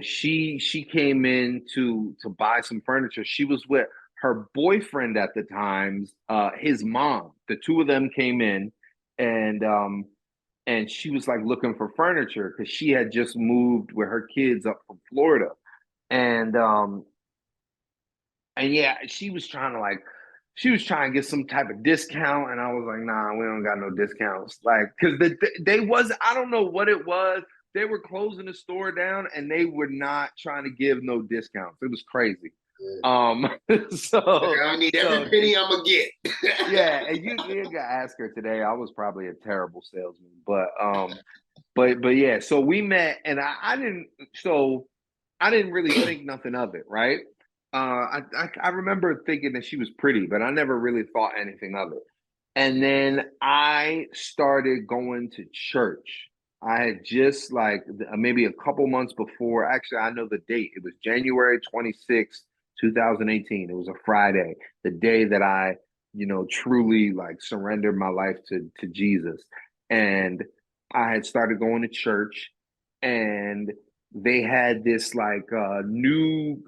she came in to buy some furniture. She was with her boyfriend at the time's his mom. The two of them came in and and she was like looking for furniture because she had just moved with her kids up from Florida. And and yeah, she was trying to get some type of discount, and I was like, nah, we don't got no discounts. Like, because they was, I don't know what it was. They were closing the store down, and they were not trying to give no discounts. It was crazy. Um, so I need every so penny I'm gonna get. yeah, and you got to ask her today. I was probably a terrible salesman, but yeah. So we met, and I didn't really think nothing of it, right? I remember thinking that she was pretty, but I never really thought anything of it. And then I started going to church. I had just like maybe a couple months before. Actually, I know the date. It was January 26th, 2018. It was a Friday, the day that I, truly like surrendered my life to Jesus. And I had started going to church, and they had this like new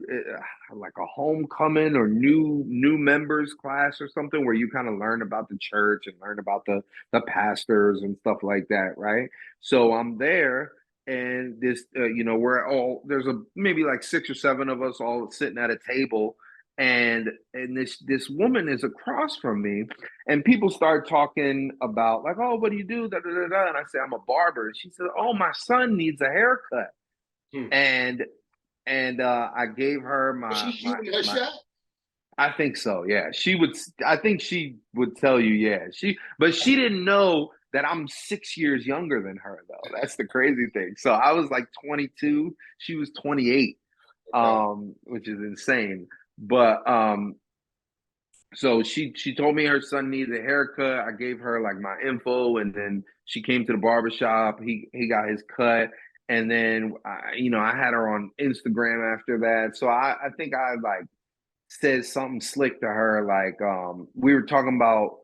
like a homecoming or new members class or something where you kind of learn about the church and learn about the pastors and stuff like that, right? So I'm there, and this we're all, there's a maybe like six or seven of us all sitting at a table, and this woman is across from me, and people start talking about like, oh, what do you do, da, da, da, da. And I say, I'm a barber, and she said, oh, my son needs a haircut. Hmm. And I gave her Was she shooting her my shot? I think so, yeah. I think she would tell you, yeah. But she didn't know that I'm 6 years younger than her, though. That's the crazy thing. So I was like 22, she was 28, Okay. which is insane. But so she told me her son needed a haircut. I gave her like my info, and then she came to the barber shop. He got his cut, and then I had her on Instagram after that. So I think I like said something slick to her, like we were talking about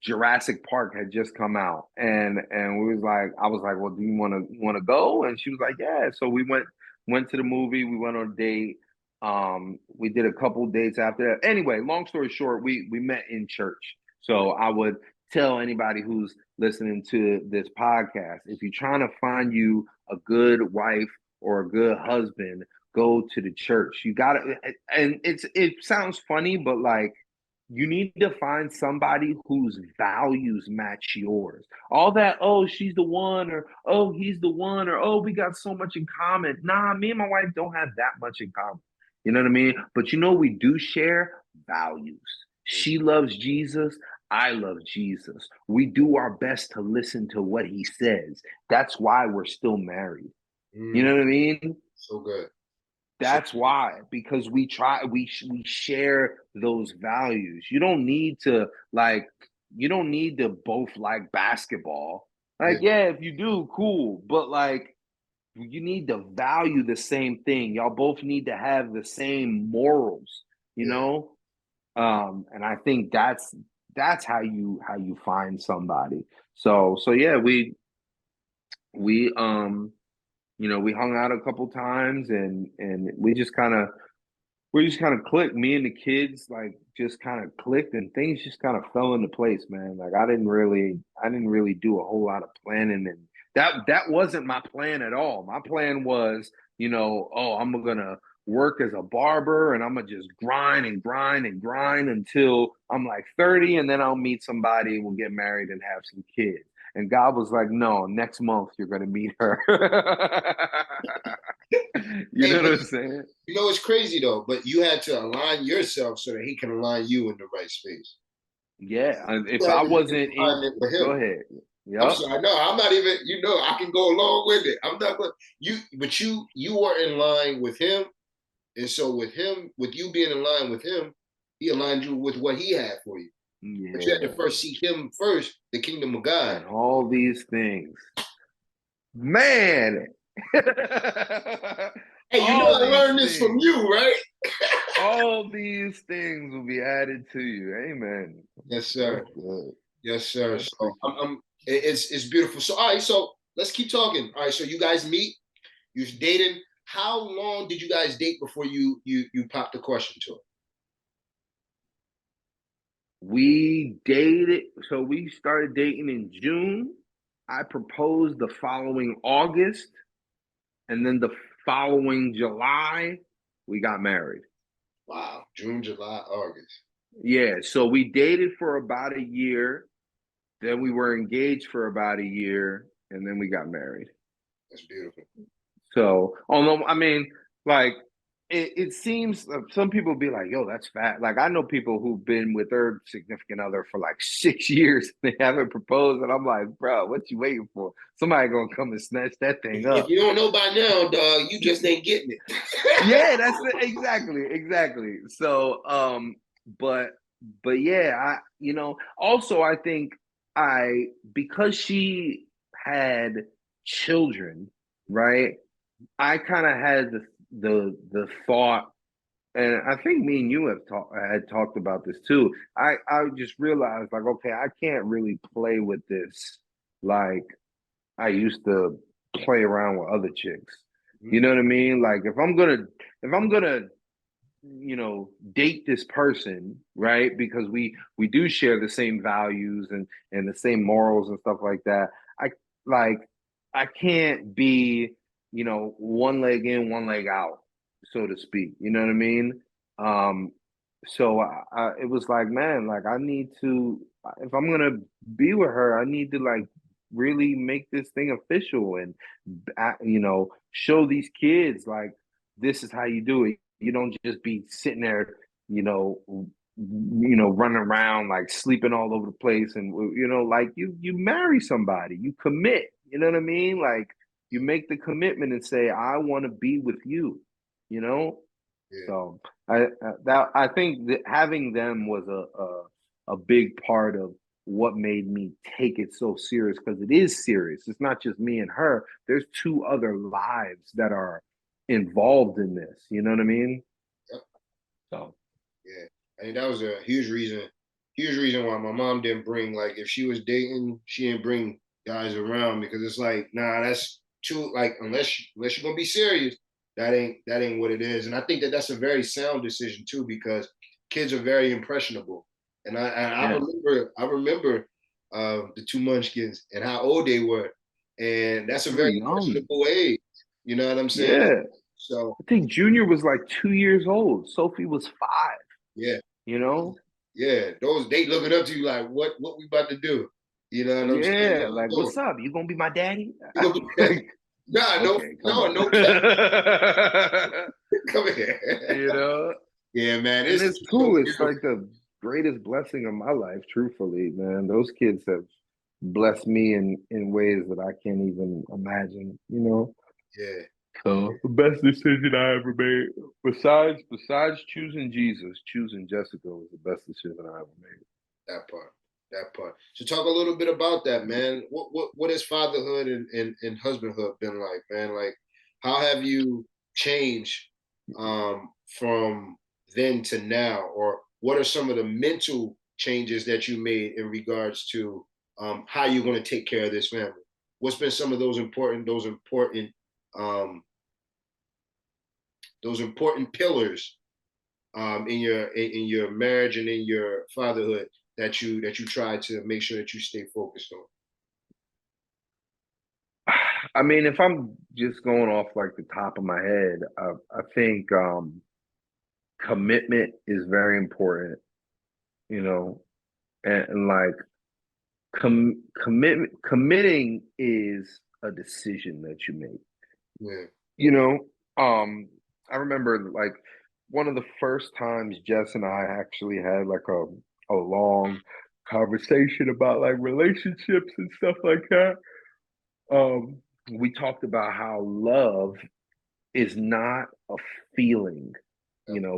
Jurassic Park had just come out, and we was like, I was like, well, do you want to go? And she was like, yeah. So we went to the movie. We went on a date. We did a couple dates after that. Anyway, long story short, we met in church. So I would tell anybody who's listening to this podcast, if you're trying to find you a good wife or a good husband, go to the church. You got to, and it sounds funny, but like, you need to find somebody whose values match yours. All that, oh, she's the one, or oh, he's the one, or oh, we got so much in common. Nah, me and my wife don't have that much in common. You know what I mean? But we do share values. She loves Jesus. I love Jesus. We do our best to listen to what he says. That's why we're still married. You Mm, know what I mean? so good. So That's why, because we share those values. You don't need to both like basketball. Like, yeah, yeah, if you do, cool. But like, you need to value the same thing. Y'all both need to have the same morals, you yeah. know? And I think that's how you find somebody. So yeah, we we hung out a couple times, and we just kind of clicked. Me and the kids like just kind of clicked, and things just kind of fell into place, man. Like I didn't really do a whole lot of planning, and that wasn't my plan at all. My plan was, oh, I'm gonna work as a barber, and I'm gonna just grind and grind and grind until I'm like 30, and then I'll meet somebody, we'll get married and have some kids. And God was like, no, next month you're gonna meet her. You Hey, know but what I'm saying? it's crazy though. But you had to align yourself so that he can align you in the right space. Yeah, if You I had to be in wasn't in, alignment with go him. ahead. I'm Yep. sorry. No, I'm not even. I can go along with it. I'm not going. But you were in line with him, and so with him, with you being in line with him, he aligned you with what he had for you. But you had to Yeah, first seek him first, the kingdom of God. and all these things, man. Hey, All I these learned this from things, you, right? all these things will be added to you. Amen. Yes, That's sir. good. Yes, sir. That's So freaking good. it's beautiful. So all right, so let's keep talking. All right, so you guys meet, you're dating. How long did you guys date before you popped the question to We dated, so we started dating in June. I proposed the following August, and then the following July, we got married. Wow, June, July, August. Yeah, so we dated for about a year, then we were engaged for about a year, and then we got married. That's beautiful. So, although I mean, like it seems some people be like, yo, that's fat. Like I know people who've been with their significant other for like 6 years and they haven't proposed, and I'm like, bro, what you waiting for? Somebody gonna come and snatch that thing If up. you don't know by now, dog, you just ain't getting it. Yeah, that's it. Exactly. So, but yeah, also I think I because she had children, right? I kind of had the thought, and I think me and you had talked about this too. I just realized like, okay, I can't really play with this like I used to play around with other chicks. You know what I mean? Like if I'm gonna date this person, right? Because we do share the same values and the same morals and stuff like that. I like I can't be, one leg in, one leg out, so to speak. You know what I mean? Um, so it was like, man, like I need to, if I'm gonna be with her, I need to like really make this thing official and show these kids like this is how you do it. You don't just be sitting there, running around like sleeping all over the place, and like you marry somebody, you commit. You know what I mean? Like you make the commitment and say, "I want to be with you." You know. Yeah, So I think that having them was a big part of what made me take it so serious because it is serious. It's not just me and her. There's two other lives that are involved in this. You know what I mean? yep, So yeah. I think that was a huge reason why my mom didn't bring like if she was dating, she didn't bring guys around because it's like, nah, that's too like unless you're gonna be serious, that ain't what it is. And I think that that's a very sound decision too because kids are very impressionable. And I yeah, remember the two Munchkins and how old they were, and that's a they were very young. impressionable age. You know what I'm saying? Yeah, So I think Junior was like 2 years old. Sophie was 5. yeah, You know? yeah, those they looking up to you like what we about to do. You know what I'm saying? Yeah, What we like doing? what's up? You gonna be my daddy? You gonna be Like, nah, no, okay, come no, on. no cap. Come here. you know? Yeah, man, And it's it's so cool. It's like beautiful. the greatest blessing of my life, truthfully, man. Those kids have blessed me in ways that I can't even imagine. Yeah, So the best decision I ever made. Besides choosing Jesus, choosing Jessica was the best decision I ever made. that part. That part. So talk a little bit about that, man. What has fatherhood and husbandhood been like, man? Like how have you changed from then to now? Or what are some of the mental changes that you made in regards to how you're going to take care of this family? What's been some of um, those important pillars in your marriage and in your fatherhood that you try to make sure that you stay focused on. I mean, if I'm just going off like the top of my head, I think commitment is very important, you know, and like committing is a decision that you make. Yeah, You know, I remember like one of the first times Jess and I actually had like a long conversation about like relationships and stuff like that. Um, we talked about how love is not a feeling.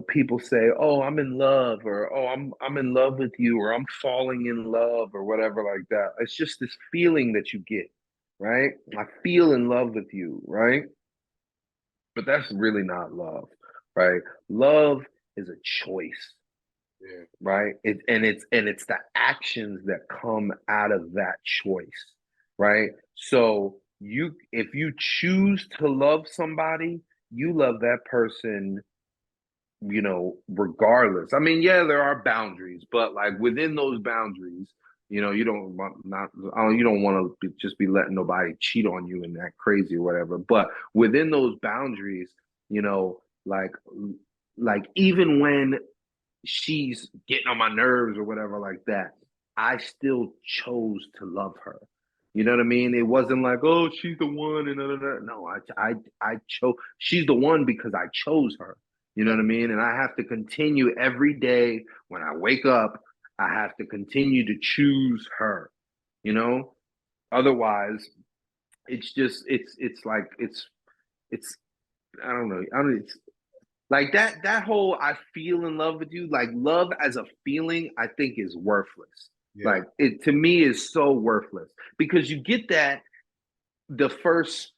People say, "Oh, I'm in love," or "Oh, I'm in love with you," or "I'm falling in love," or whatever like that. It's just this feeling that you get, right? I feel in love with you, right? But that's really not love, right? Love is a choice, yeah, right? And it's the actions that come out of that choice, right? So if you choose to love somebody, you love that person, regardless. I mean, yeah, there are boundaries, but like within those boundaries, you don't want not you don't want to just be letting nobody cheat on you and that crazy or whatever. But within those boundaries, like even when she's getting on my nerves or whatever like that, I still chose to love her. You know what I mean? It wasn't like, oh, she's the one and no, I chose. She's the one because I chose her. You know what I mean? And I have to continue every day when I wake up, I have to continue to choose her, you know? Otherwise, it's like it's I don't know. I don't it's like that whole I feel in love with you, like love as a feeling, I think is worthless. Yeah. Like it to me is so worthless because you get that the first,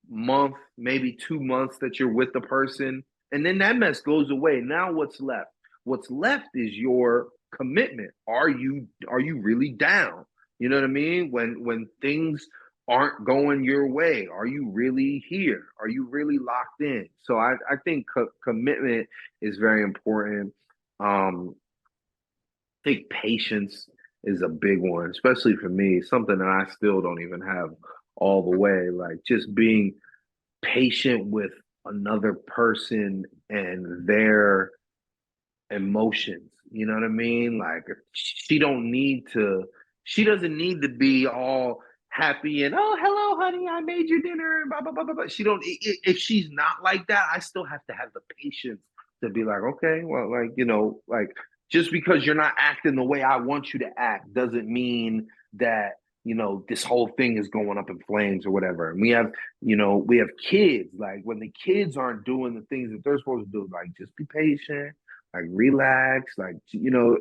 month, maybe 2 months that you're with the person, and then that mess goes away. Now what's left? What's left is your commitment. Are you really down? You know what I mean? When things aren't going your way, are you really here? Are you really locked in? So I think commitment is very important. I think patience is a big one, especially for me, something that I still don't even have all the way. Like just being patient with another person and their emotions. You know what I mean? Like she doesn't need to be all happy and oh hello honey, I made you dinner and blah blah blah blah blah. She don't if she's not like that, I still have to have the patience to be like, okay, well, like, like just because you're not acting the way I want you to act doesn't mean that this whole thing is going up in flames or whatever. And we have kids. Like when the kids aren't doing the things that they're supposed to do, like just be patient, like relax, like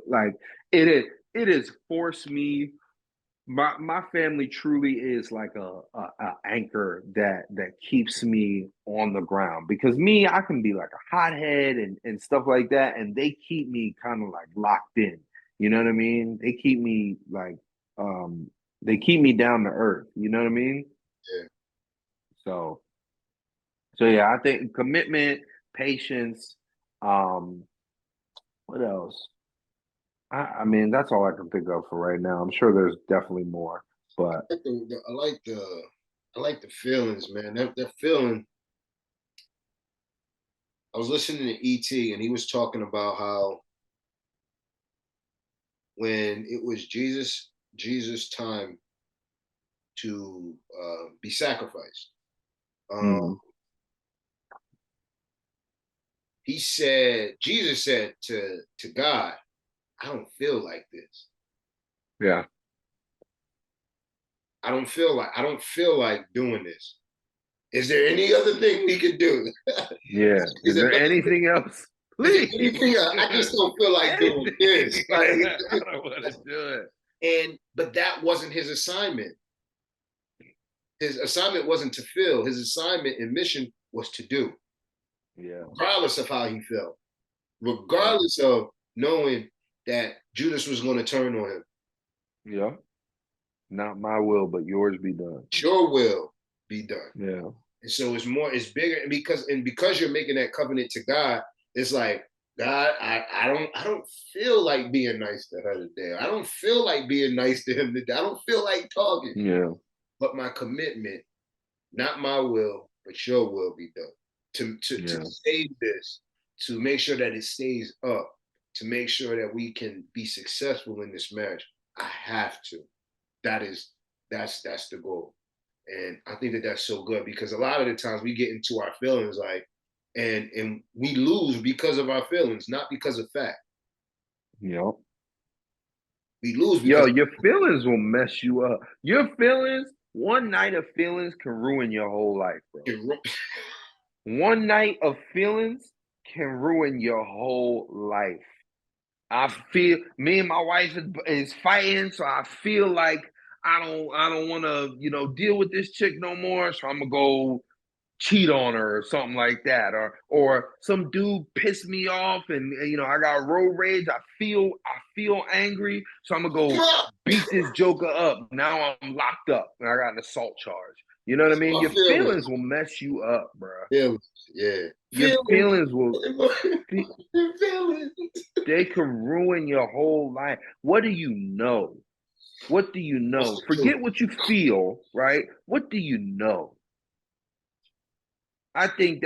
like it has forced me. My family truly is like a anchor that keeps me on the ground because me, I can be like a hothead and stuff like that, and they keep me kind of like locked in. You know what I mean? They keep me like they keep me down to earth. You know what I mean? Yeah. So so yeah, I think commitment, patience, um, what else? I mean, that's all I can think of for right now. I'm sure there's definitely more, but I like the feelings, man. That feeling. I was listening to ET, and he was talking about how when it was Jesus' time to be sacrificed, um, mm, Jesus said to God, "I don't feel like this. yeah, I don't feel like doing this. Is there any other thing we could do? yeah. Is Is there there anything else? is there Please, anything else? I just don't feel like doing anything. this. Like, I don't want to do it. but that wasn't his assignment. His assignment wasn't to fill. His assignment and mission was to do, Yeah, regardless of how he felt, yeah, regardless of knowing that Judas was going to turn on him. yeah. Not my will, but yours be done. Your will be done. Yeah, And so it's bigger, and because you're making that covenant to God, it's like God, I don't feel like being nice to her today. I don't feel like being nice to him today. I don't feel like talking. yeah, But my commitment, not my will, but your will be done. To yeah, save this, to make sure that it stays up, to make sure that we can be successful in this marriage. I have to. That is that's the goal. And I think that that's so good because a lot of the times we get into our feelings like and we lose because of our feelings, not because of fact. yeah. We lose Yo, because your feelings will mess you up. Your feelings, one night of feelings can ruin your whole life, bro. One night of feelings can ruin your whole life. I feel me and my wife is fighting, so I feel like I don't want to deal with this chick no more. So I'm gonna go cheat on her or something like that, or some dude pissed me off and I got road rage. I feel angry, so I'm gonna go beat this joker up. Now I'm locked up and I got an assault charge. You know what I mean? my Your feelings. feelings will mess you up, bro. Feelings. Yeah. Your Feelings. feelings will Feelings. they can ruin your whole life. What do you know? What do you What's know? the truth? Forget what you feel, right? What do you know? I think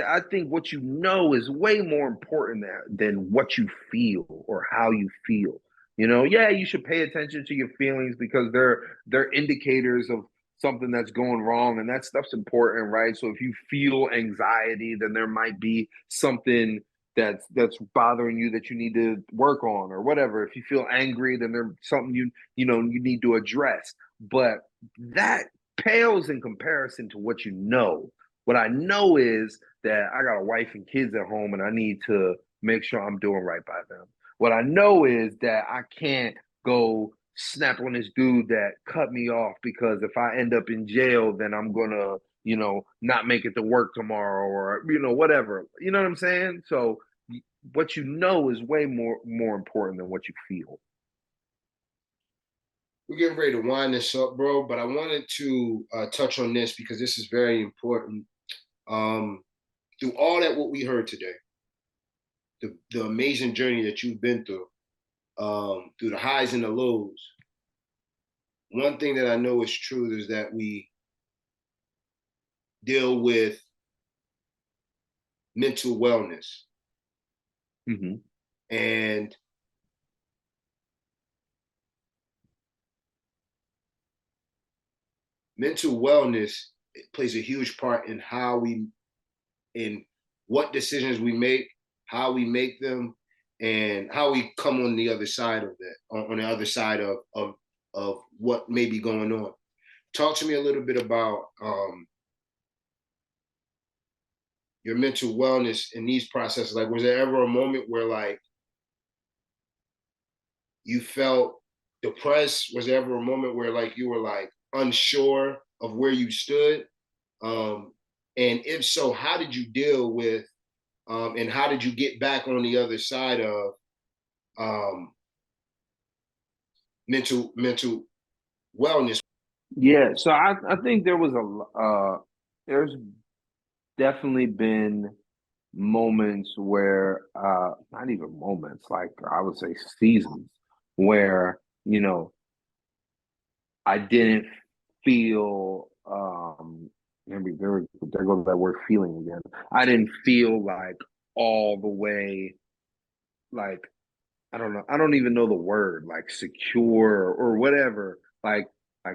what you know is way more important than what you feel or how you feel. Yeah, you should pay attention to your feelings because they're indicators of something that's going wrong, and that stuff's important, right? So if you feel anxiety, then there might be something that's bothering you that you need to work on or whatever. If you feel angry, then there's something you need to address. But that pales in comparison to what you know. What I know is that I got a wife and kids at home and I need to make sure I'm doing right by them. What I know is that I can't go snap on this dude that cut me off because if I end up in jail, then I'm gonna, not make it to work tomorrow or whatever. You know what I'm saying? So what you know is way more important than what you feel. We're getting ready to wind this up, bro. But I wanted to touch on this because this is very important. Um, through all that what we heard today, the amazing journey that you've been through the highs and the lows. One thing that I know is true is that we deal with mental wellness. Mm-hmm. And mental wellness plays a huge part in what decisions we make, how we make them, and how we come on the other side of that, on the other side of what may be going on. Talk to me a little bit about your mental wellness in these processes. Like, was there ever a moment where like you felt depressed? Was there ever a moment where like you were like unsure of where you stood? Um, and if so, how did you deal with and how did you get back on the other side of um, mental wellness? Yeah, so I think there's definitely been moments where not even moments, like I would say seasons where, I didn't feel maybe there goes that word feeling again. I didn't feel like all the way like I don't know. I don't even know the word like secure or whatever. Like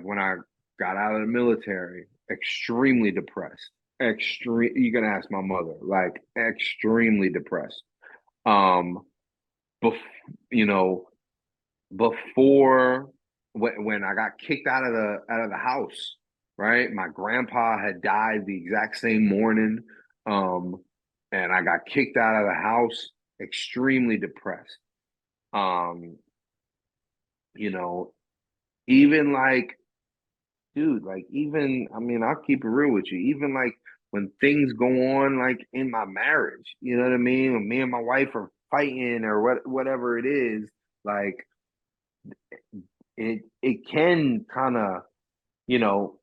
when I got out of the military, extremely depressed. Extreme. You can ask my mother. Like extremely depressed. Um, bef- you know, before when I got kicked out of the house, right? My grandpa had died the exact same morning, um, and I got kicked out of the house, extremely depressed. Um, you know, even like, dude, like even I mean, I'll keep it real with you. Even like when things go on like in my marriage, you know what I mean? When me and my wife are fighting or whatever it is, like it can kind of, you know,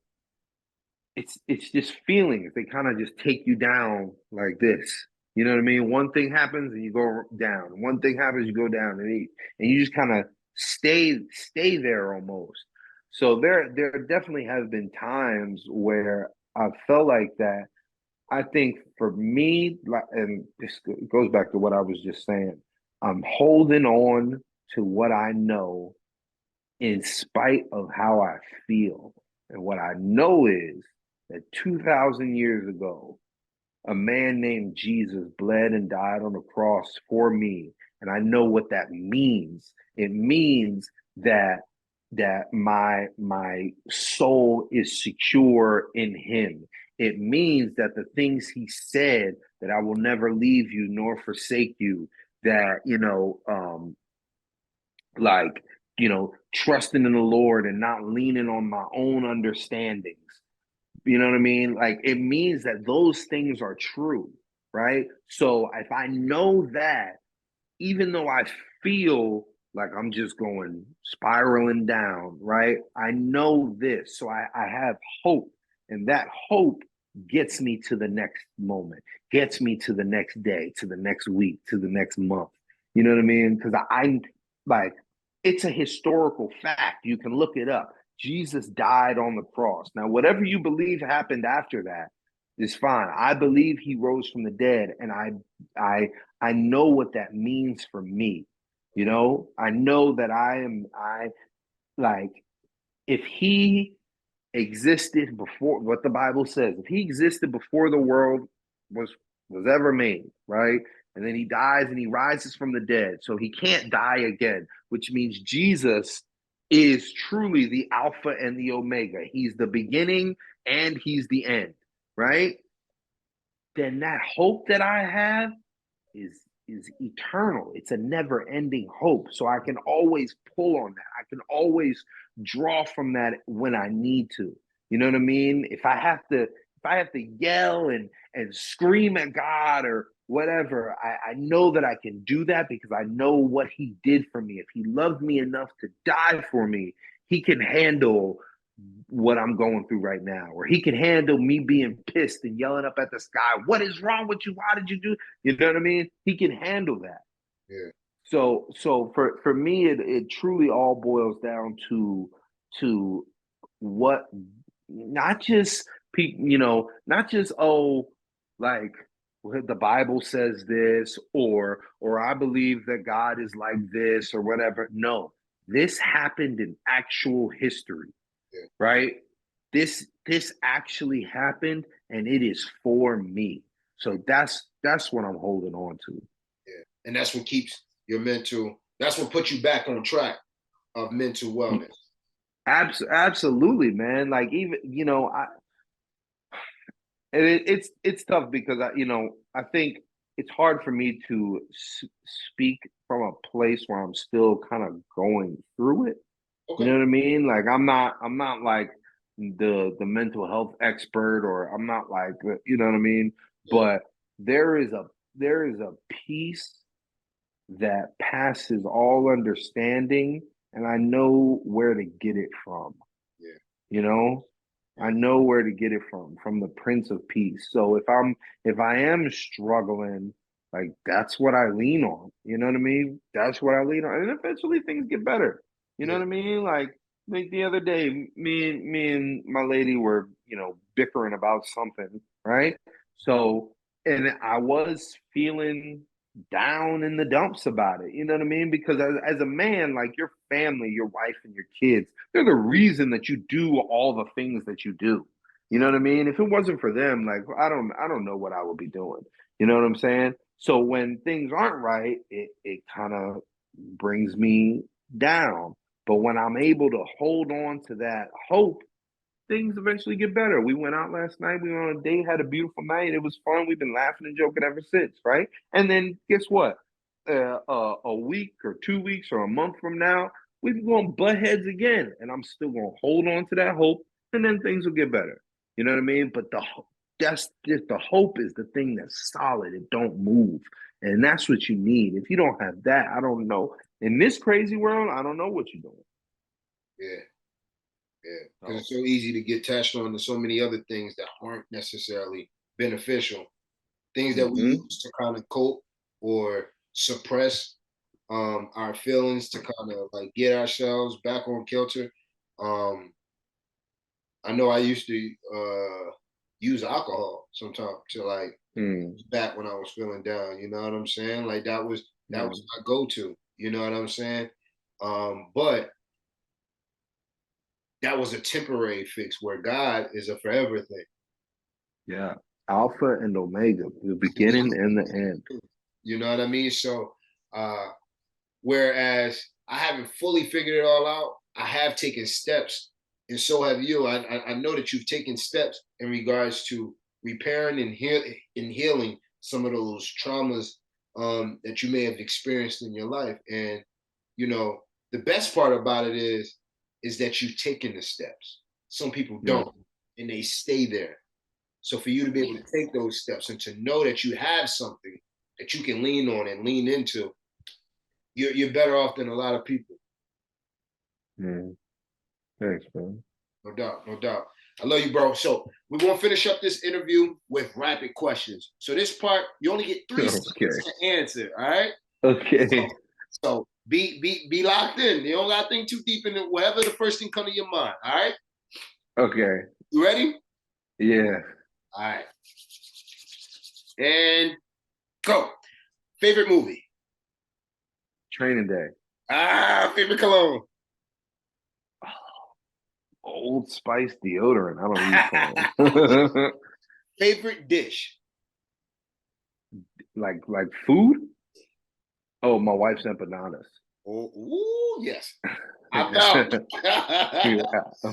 it's just feelings. They kind of just take you down like this. You know what I mean? One thing happens and you go down. One thing happens, you go down, and you just kind of stay there almost. So there definitely have been times where I felt like that. I think for me, and this goes back to what I was just saying. I'm holding on to what I know in spite of how I feel. And what I know is that 2,000 years ago, a man named Jesus bled and died on the cross for me. And I know what that means. It means that my soul is secure in him. It means that the things he said, that I will never leave you nor forsake you, that like trusting in the Lord and not leaning on my own understandings. You know what I mean? Like it means that those things are true, right? So if I know that, even though I feel like I'm just going spiraling down, right? I know this. So I have hope. And that hope gets me to the next moment, gets me to the next day, to the next week, to the next month. You know what I mean? Because I like it's a historical fact. You can look it up. Jesus died on the cross. Now, whatever you believe happened after that is fine. I believe he rose from the dead, and I know what that means for me. I know that I like if he existed before what the Bible says, if he existed before the world was was ever made, right? and then he dies and he rises from the dead. So he can't die again, which means Jesus is truly the Alpha and the Omega. He's the beginning and he's the end, right? Then that hope that I have is eternal. It's a never-ending hope. So I can always pull on that. I can always draw from that when I need to. You know what I mean? If I have to yell and scream at God or whatever, I know that I can do that because I know what he did for me. If he loved me enough to die for me, he can handle what I'm going through right now, or he can handle me being pissed and yelling up at the sky. What is wrong with you? Why did you do? You know what I mean? He can handle that. Yeah. So for me, it truly all boils down to what, not just not just, oh, like, well, the Bible says this, or I believe that God is like this or whatever. No, this happened in actual history, Yeah. right? This actually happened, and it is for me. So that's what I'm holding on to. Yeah. And that's what keeps your mental, that's what puts you back on track of mental wellness. Absolutely, man. Like, even, it's tough because I think it's hard for me to speak from a place where I'm still kind of going through it. You know Okay. what I mean? Like, I'm not like the mental health expert, or I'm not like, you know what I mean? Yeah. But there is a peace that passes all understanding, and I know where to get it from. Yeah. You know, I Yeah. know where to get it from the Prince of Peace. So if I am struggling, like, that's what I lean on. You know what I mean? That's what I lean on, and eventually things get better. You know Yeah. what I mean? Like the other day, me and my lady were, bickering about something, right? So, and I was feeling down in the dumps about it. You know what I mean? Because as a man, like, your family, your wife and your kids, they're the reason that you do all the things that you do. You know what I mean? If it wasn't for them, like, I don't know what I would be doing. You know what I'm saying? So when things aren't right, it kind of brings me down. But when I'm able to hold on to that hope, things eventually get better. We went out last night. We went on a date, had a beautiful night. It was fun. We've been laughing and joking ever since, right? And then guess what? A week or 2 weeks or a month from now, we're going to butt heads again, and I'm still going to hold on to that hope, and then things will get better. You know what I mean? But that's just, the hope is the thing that's solid. It don't move, and that's what you need. If you don't have that, I don't know. In this crazy world, I don't know what you're doing. Yeah. Yeah. Because So, it's so easy to get attached on to so many other things that aren't necessarily beneficial. Things that we mm-hmm. use to kind of cope or suppress our feelings to kind of like get ourselves back on kilter. Um, I know I used to use alcohol sometimes to like Mm, back when I was feeling down. You know what I'm saying? Like that was yeah, my go-to. You know what I'm saying? But that was a temporary fix where God is a forever thing. yeah. Alpha and Omega, the beginning and the end. You know what I mean? So uh whereas I haven't fully figured it all out, I have taken steps, and so have you. I know that you've taken steps in regards to repairing and healing some of those traumas that you may have experienced in your life. And you know, the best part about it is that you've taken the steps. Some people Yeah. don't, and they stay there. So for you to be able to take those steps and to know that you have something that you can lean on and lean into, you're better off than a lot of people. Mm. Thanks, man. No doubt, no doubt. I love you, bro. So we're gonna finish up this interview with rapid questions. So this part, you only get 3 seconds Okay. to answer. All right. So, Okay. so be locked in. You don't gotta think too deep into whatever the first thing come to your mind. All right. Okay. You ready? Yeah. All right. And go. Favorite movie? Training day. Favorite cologne? Old Spice deodorant. I don't use cologne. Favorite dish? like food? Oh, my wife's empanadas. Oh, ooh, yes. I Yeah, found.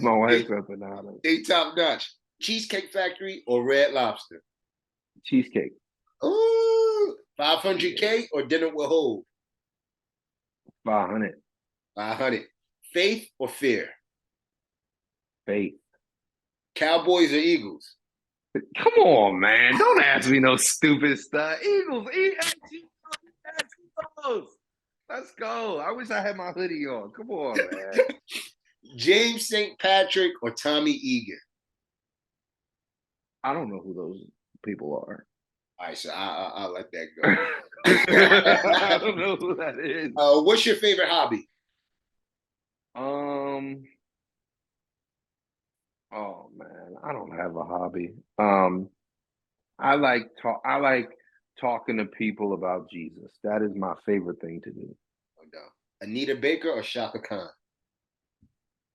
my they, wife's empanadas. they top notch. Cheesecake Factory or Red Lobster? Cheesecake. Ooh, Yeah, 500K or Dinner with Hove? 500. 500. Faith or fear? Faith. Cowboys or Eagles? Come on, man. Don't ask me no stupid stuff. Eagles, Eagles. Let's go. I wish I had my hoodie on. Come on, man. James St. Patrick or Tommy Egan? I don't know who those people are. All right, so I'll let that I go. don't know who that is. What's your favorite hobby? Um, oh man, I don't have a hobby. I like talking to people about Jesus. That is my favorite thing to do. Oh, no. Anita Baker or Shaka Khan?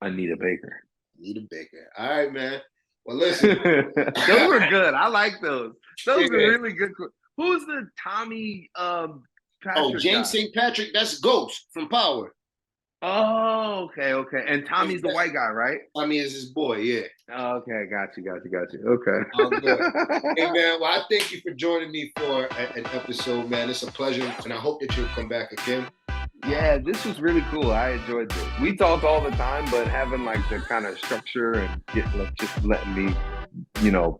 Anita Baker. Anita Baker. All right, man. Well, Those listen. are good. I like those. Those are Yeah. really good. Who's the Tommy Oh, Patrick James guy? St. Patrick, that's Ghost from Power. Oh, okay. And Tommy's the white guy, right? Tommy is his boy, yeah. Okay, got you. All good. Hey, Okay. man, well, I thank you for joining me for an episode, man. It's a pleasure, and I hope that you'll come back again. Yeah, this was really cool. I enjoyed this. We talked all the time, but having like the kind of structure and just letting me,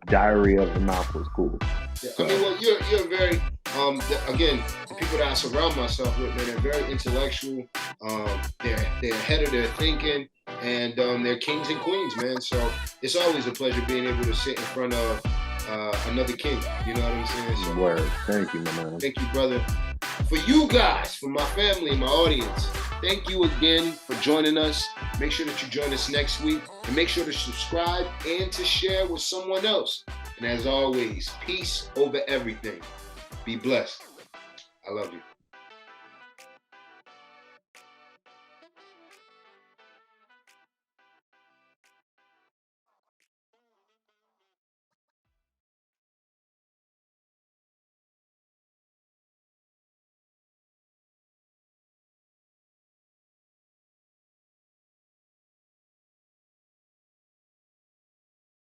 diary of the mouth was cool. Yeah, So, I mean, well, you're very again, the people that I surround myself with, man, they're very intellectual. They're ahead of their thinking, and they're kings and queens, man. So it's always a pleasure being able to sit in front of another king. You know what I'm saying? So, word. Thank you, my man. thank you, brother. For you guys, for my family, my audience, thank you again for joining us. Make sure that you join us next week, and make sure to subscribe and to share with someone else. And as always, peace over everything. Be blessed. I love you.